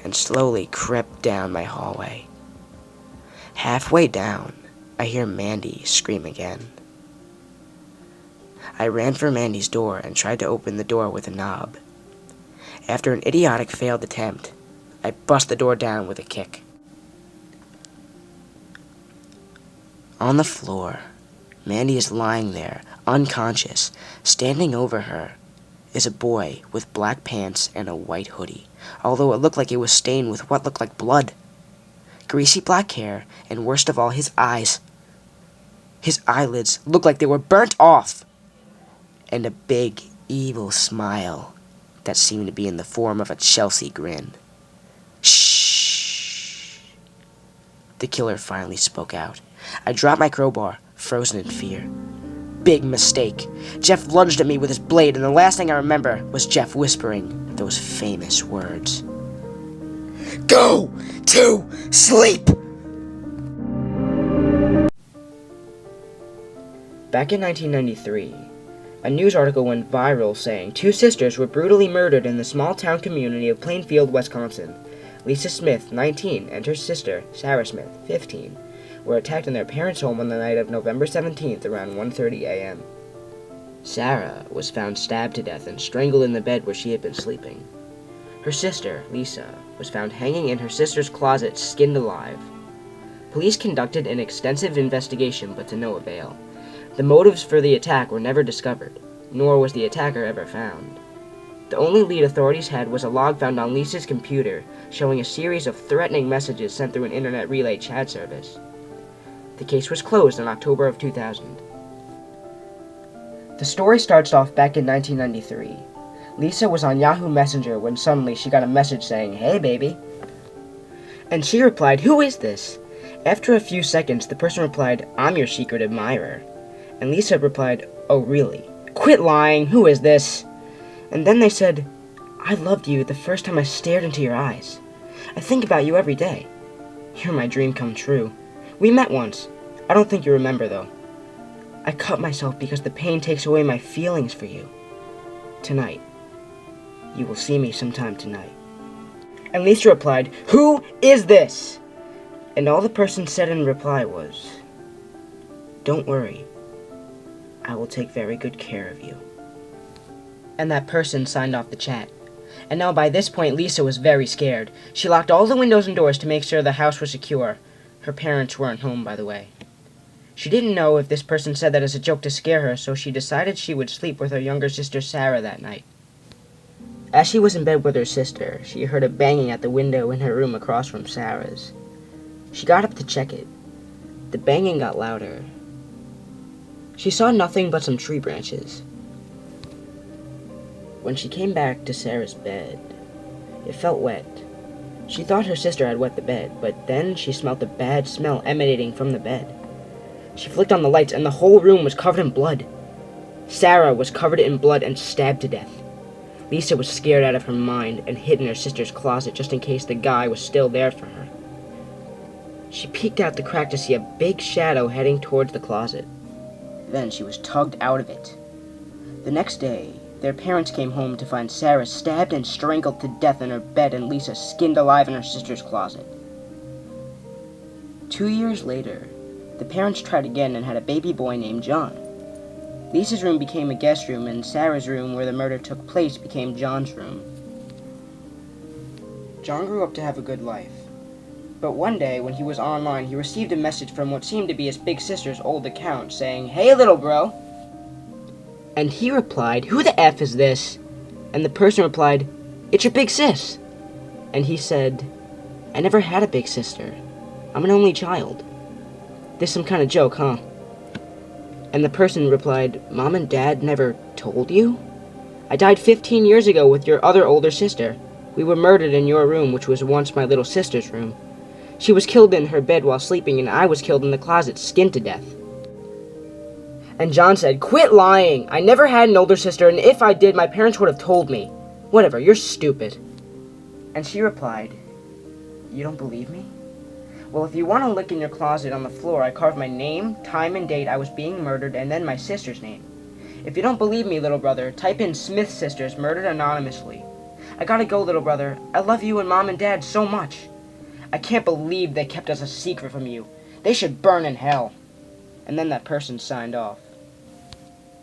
and slowly crept down my hallway. Halfway down, I hear Mandy scream again. I ran for Mandy's door and tried to open the door with a knob. After an idiotic failed attempt, I bust the door down with a kick. On the floor, Mandy is lying there, unconscious. Standing over her is a boy with black pants and a white hoodie, although it looked like it was stained with what looked like blood. Greasy black hair, and worst of all, his eyes. His eyelids looked like they were burnt off. And a big, evil smile that seemed to be in the form of a Chelsea grin. Shh. The killer finally spoke out. I dropped my crowbar, frozen in fear. Big mistake. Jeff lunged at me with his blade, and the last thing I remember was Jeff whispering those famous words. Go to sleep! Back in 1993, a news article went viral saying 2 sisters were brutally murdered in the small-town community of Plainfield, Wisconsin. Lisa Smith, 19, and her sister, Sarah Smith, 15, were attacked in their parents' home on the night of November 17th around 1:30 a.m. Sarah was found stabbed to death and strangled in the bed where she had been sleeping. Her sister, Lisa, was found hanging in her sister's closet, skinned alive. Police conducted an extensive investigation, but to no avail. The motives for the attack were never discovered, nor was the attacker ever found. The only lead authorities had was a log found on Lisa's computer, showing a series of threatening messages sent through an internet relay chat service. The case was closed in October of 2000. The story starts off back in 1993. Lisa was on Yahoo Messenger when suddenly she got a message saying, "Hey, baby." And she replied, "Who is this?" After a few seconds, the person replied, "I'm your secret admirer." And Lisa replied, "Oh, really? Quit lying. Who is this?" And then they said, "I loved you the first time I stared into your eyes. I think about you every day. You're my dream come true. We met once. I don't think you remember, though. I cut myself because the pain takes away my feelings for you. Tonight. You will see me sometime tonight." And Lisa replied, "Who is this?" And all the person said in reply was, "Don't worry. I will take very good care of you." And that person signed off the chat. And now by this point, Lisa was very scared. She locked all the windows and doors to make sure the house was secure. Her parents weren't home, by the way. She didn't know if this person said that as a joke to scare her, so she decided she would sleep with her younger sister Sarah that night. As she was in bed with her sister, she heard a banging at the window in her room across from Sarah's. She got up to check it. The banging got louder. She saw nothing but some tree branches. When she came back to Sarah's bed, it felt wet. She thought her sister had wet the bed, but then she smelled a bad smell emanating from the bed. She flicked on the lights, and the whole room was covered in blood. Sarah was covered in blood and stabbed to death. Lisa was scared out of her mind and hid in her sister's closet just in case the guy was still there for her. She peeked out the crack to see a big shadow heading towards the closet. Then she was tugged out of it. The next day, their parents came home to find Sarah stabbed and strangled to death in her bed and Lisa skinned alive in her sister's closet. 2 years later, the parents tried again and had a baby boy named John. Lisa's room became a guest room, and Sarah's room, where the murder took place, became John's room. John grew up to have a good life. But one day, when he was online, he received a message from what seemed to be his big sister's old account, saying, "Hey, little bro." And he replied, "Who the F is this?" And the person replied, "It's your big sis." And he said, "I never had a big sister. I'm an only child. This some kind of joke, huh?" And the person replied, "Mom and Dad never told you? I died 15 years ago with your other older sister. We were murdered in your room, which was once my little sister's room. She was killed in her bed while sleeping, and I was killed in the closet, skinned to death." And John said, "Quit lying! I never had an older sister, and if I did, my parents would have told me. Whatever, you're stupid." And she replied, "You don't believe me? Well, if you want to look in your closet on the floor, I carved my name, time and date I was being murdered, and then my sister's name. If you don't believe me, little brother, type in Smith Sisters murdered anonymously. I gotta go, little brother. I love you and Mom and Dad so much. I can't believe they kept us a secret from you. They should burn in hell." And then that person signed off.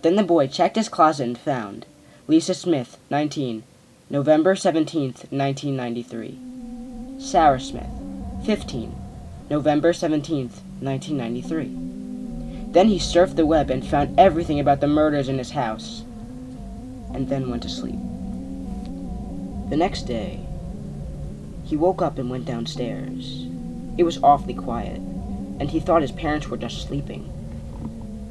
Then the boy checked his closet and found Lisa Smith, 19, November 17th, 1993. Sarah Smith, 15, November 17th, 1993. Then he surfed the web and found everything about the murders in his house, and then went to sleep. The next day, he woke up and went downstairs. It was awfully quiet, and he thought his parents were just sleeping,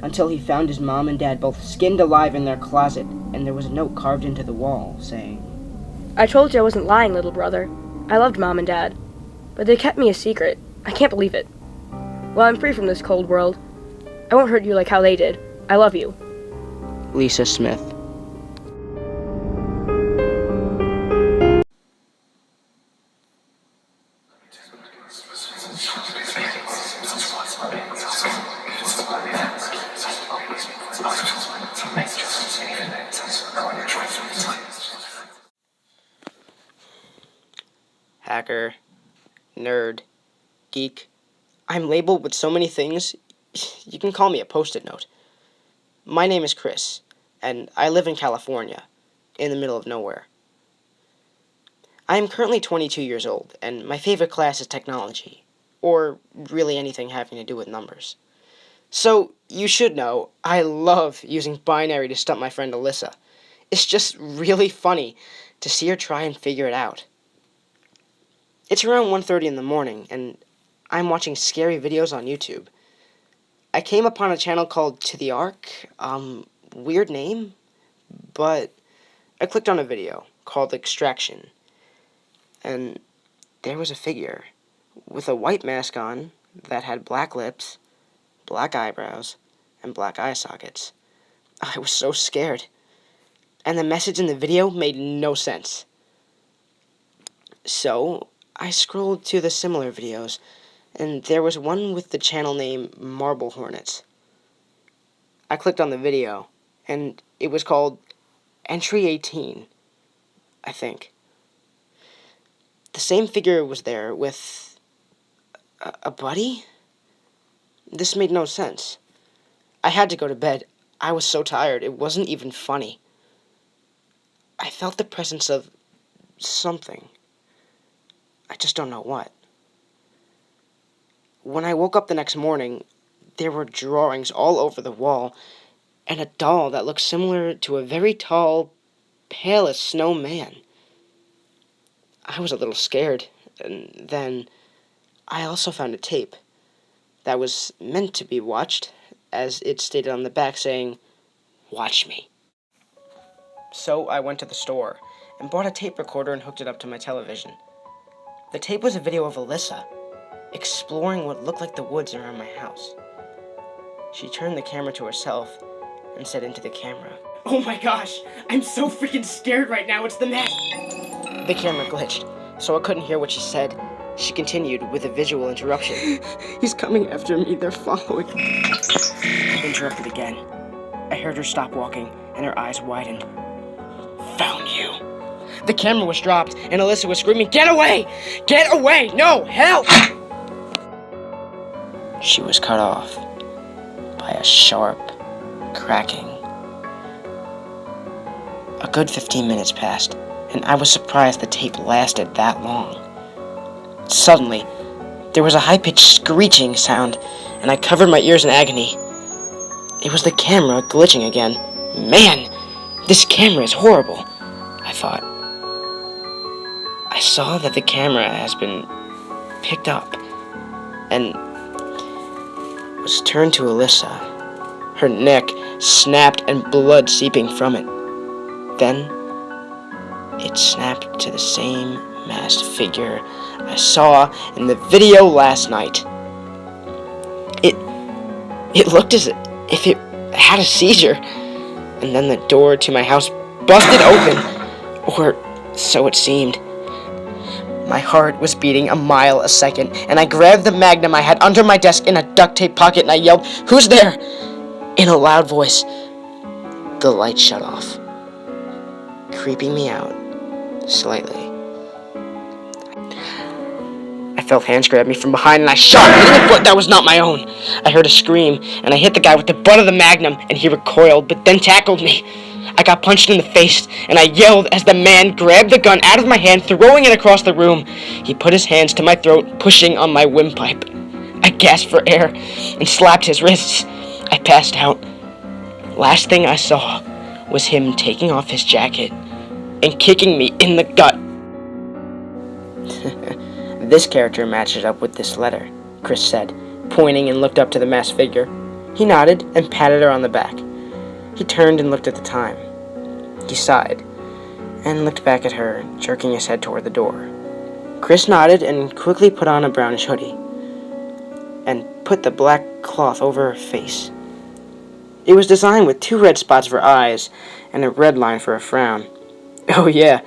until he found his mom and dad both skinned alive in their closet, and there was a note carved into the wall saying, "I told you I wasn't lying, little brother. I loved Mom and Dad, but they kept me a secret. I can't believe it. Well, I'm free from this cold world. I won't hurt you like how they did. I love you." Lisa Smith. Hacker, nerd, geek. I'm labeled with so many things, you can call me a post-it note. My name is Chris, and I live in California, in the middle of nowhere. I am currently 22 years old, and my favorite class is technology, or really anything having to do with numbers. So, you should know, I love using binary to stump my friend Alyssa. It's just really funny to see her try and figure it out. It's around 1:30 in the morning, and I'm watching scary videos on YouTube. I came upon a channel called To The Ark, weird name, but I clicked on a video called Extraction, and there was a figure with a white mask on that had black lips, black eyebrows, and black eye sockets. I was so scared, and the message in the video made no sense. So, I scrolled to the similar videos, and there was one with the channel name Marble Hornets. I clicked on the video, and it was called Entry 18, I think. The same figure was there with a buddy? This made no sense. I had to go to bed. I was so tired, it wasn't even funny. I felt the presence of something. I just don't know what. When I woke up the next morning, there were drawings all over the wall, and a doll that looked similar to a very tall, pale as snow man. I was a little scared, and then I also found a tape that was meant to be watched, as it stated on the back saying, "Watch me." So I went to the store and bought a tape recorder and hooked it up to my television. The tape was a video of Alyssa exploring what looked like the woods around my house. She turned the camera to herself and said into the camera, "Oh my gosh, I'm so freaking scared right now, it's the mask." The camera glitched, so I couldn't hear what she said. She continued with a visual interruption. "He's coming after me, they're following." Interrupted again. I heard her stop walking, and her eyes widened. found you. The camera was dropped, and Alyssa was screaming, "Get away! Get away! No, help!" She was cut off by a sharp cracking. A good 15 minutes passed, and I was surprised the tape lasted that long. Suddenly, there was a high-pitched screeching sound, and I covered my ears in agony. It was the camera glitching again. Man, this camera is horrible, I thought. I saw that the camera has been picked up and was turned to Alyssa, her neck snapped and blood seeping from it. Then, it snapped to the same masked figure I saw in the video last night. It looked as if it had a seizure, and then the door to my house busted open, or so it seemed. My heart was beating a mile a second, and I grabbed the magnum I had under my desk in a duct tape pocket, and I yelled, "Who's there?" in a loud voice. The light shut off, creeping me out slightly. I felt hands grab me from behind, and I shot, hitting a foot that was not my own. I heard a scream, and I hit the guy with the butt of the magnum, and he recoiled, but then tackled me. I got punched in the face, and I yelled as the man grabbed the gun out of my hand, throwing it across the room. He put his hands to my throat, pushing on my windpipe. I gasped for air and slapped his wrists. I passed out. Last thing I saw was him taking off his jacket and kicking me in the gut. This character matches up with this letter, Chris said, pointing and looked up to the masked figure. He nodded and patted her on the back. He turned and looked at the time. He sighed and looked back at her, jerking his head toward the door. Chris nodded and quickly put on a brownish hoodie and put the black cloth over her face. It was designed with 2 red spots for eyes and a red line for a frown. "Oh yeah,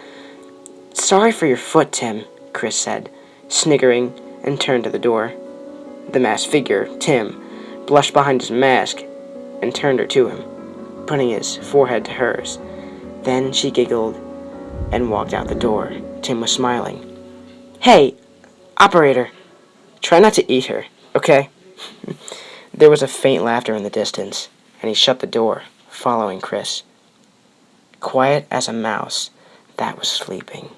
sorry for your foot, Tim," Chris said, sniggering, and turned to the door. The masked figure, Tim, blushed behind his mask and turned her to him, putting his forehead to hers. Then she giggled and walked out the door. Tim was smiling. "Hey, operator, try not to eat her, okay?" There was a faint laughter in the distance, and he shut the door, following Chris. Quiet as a mouse that was sleeping.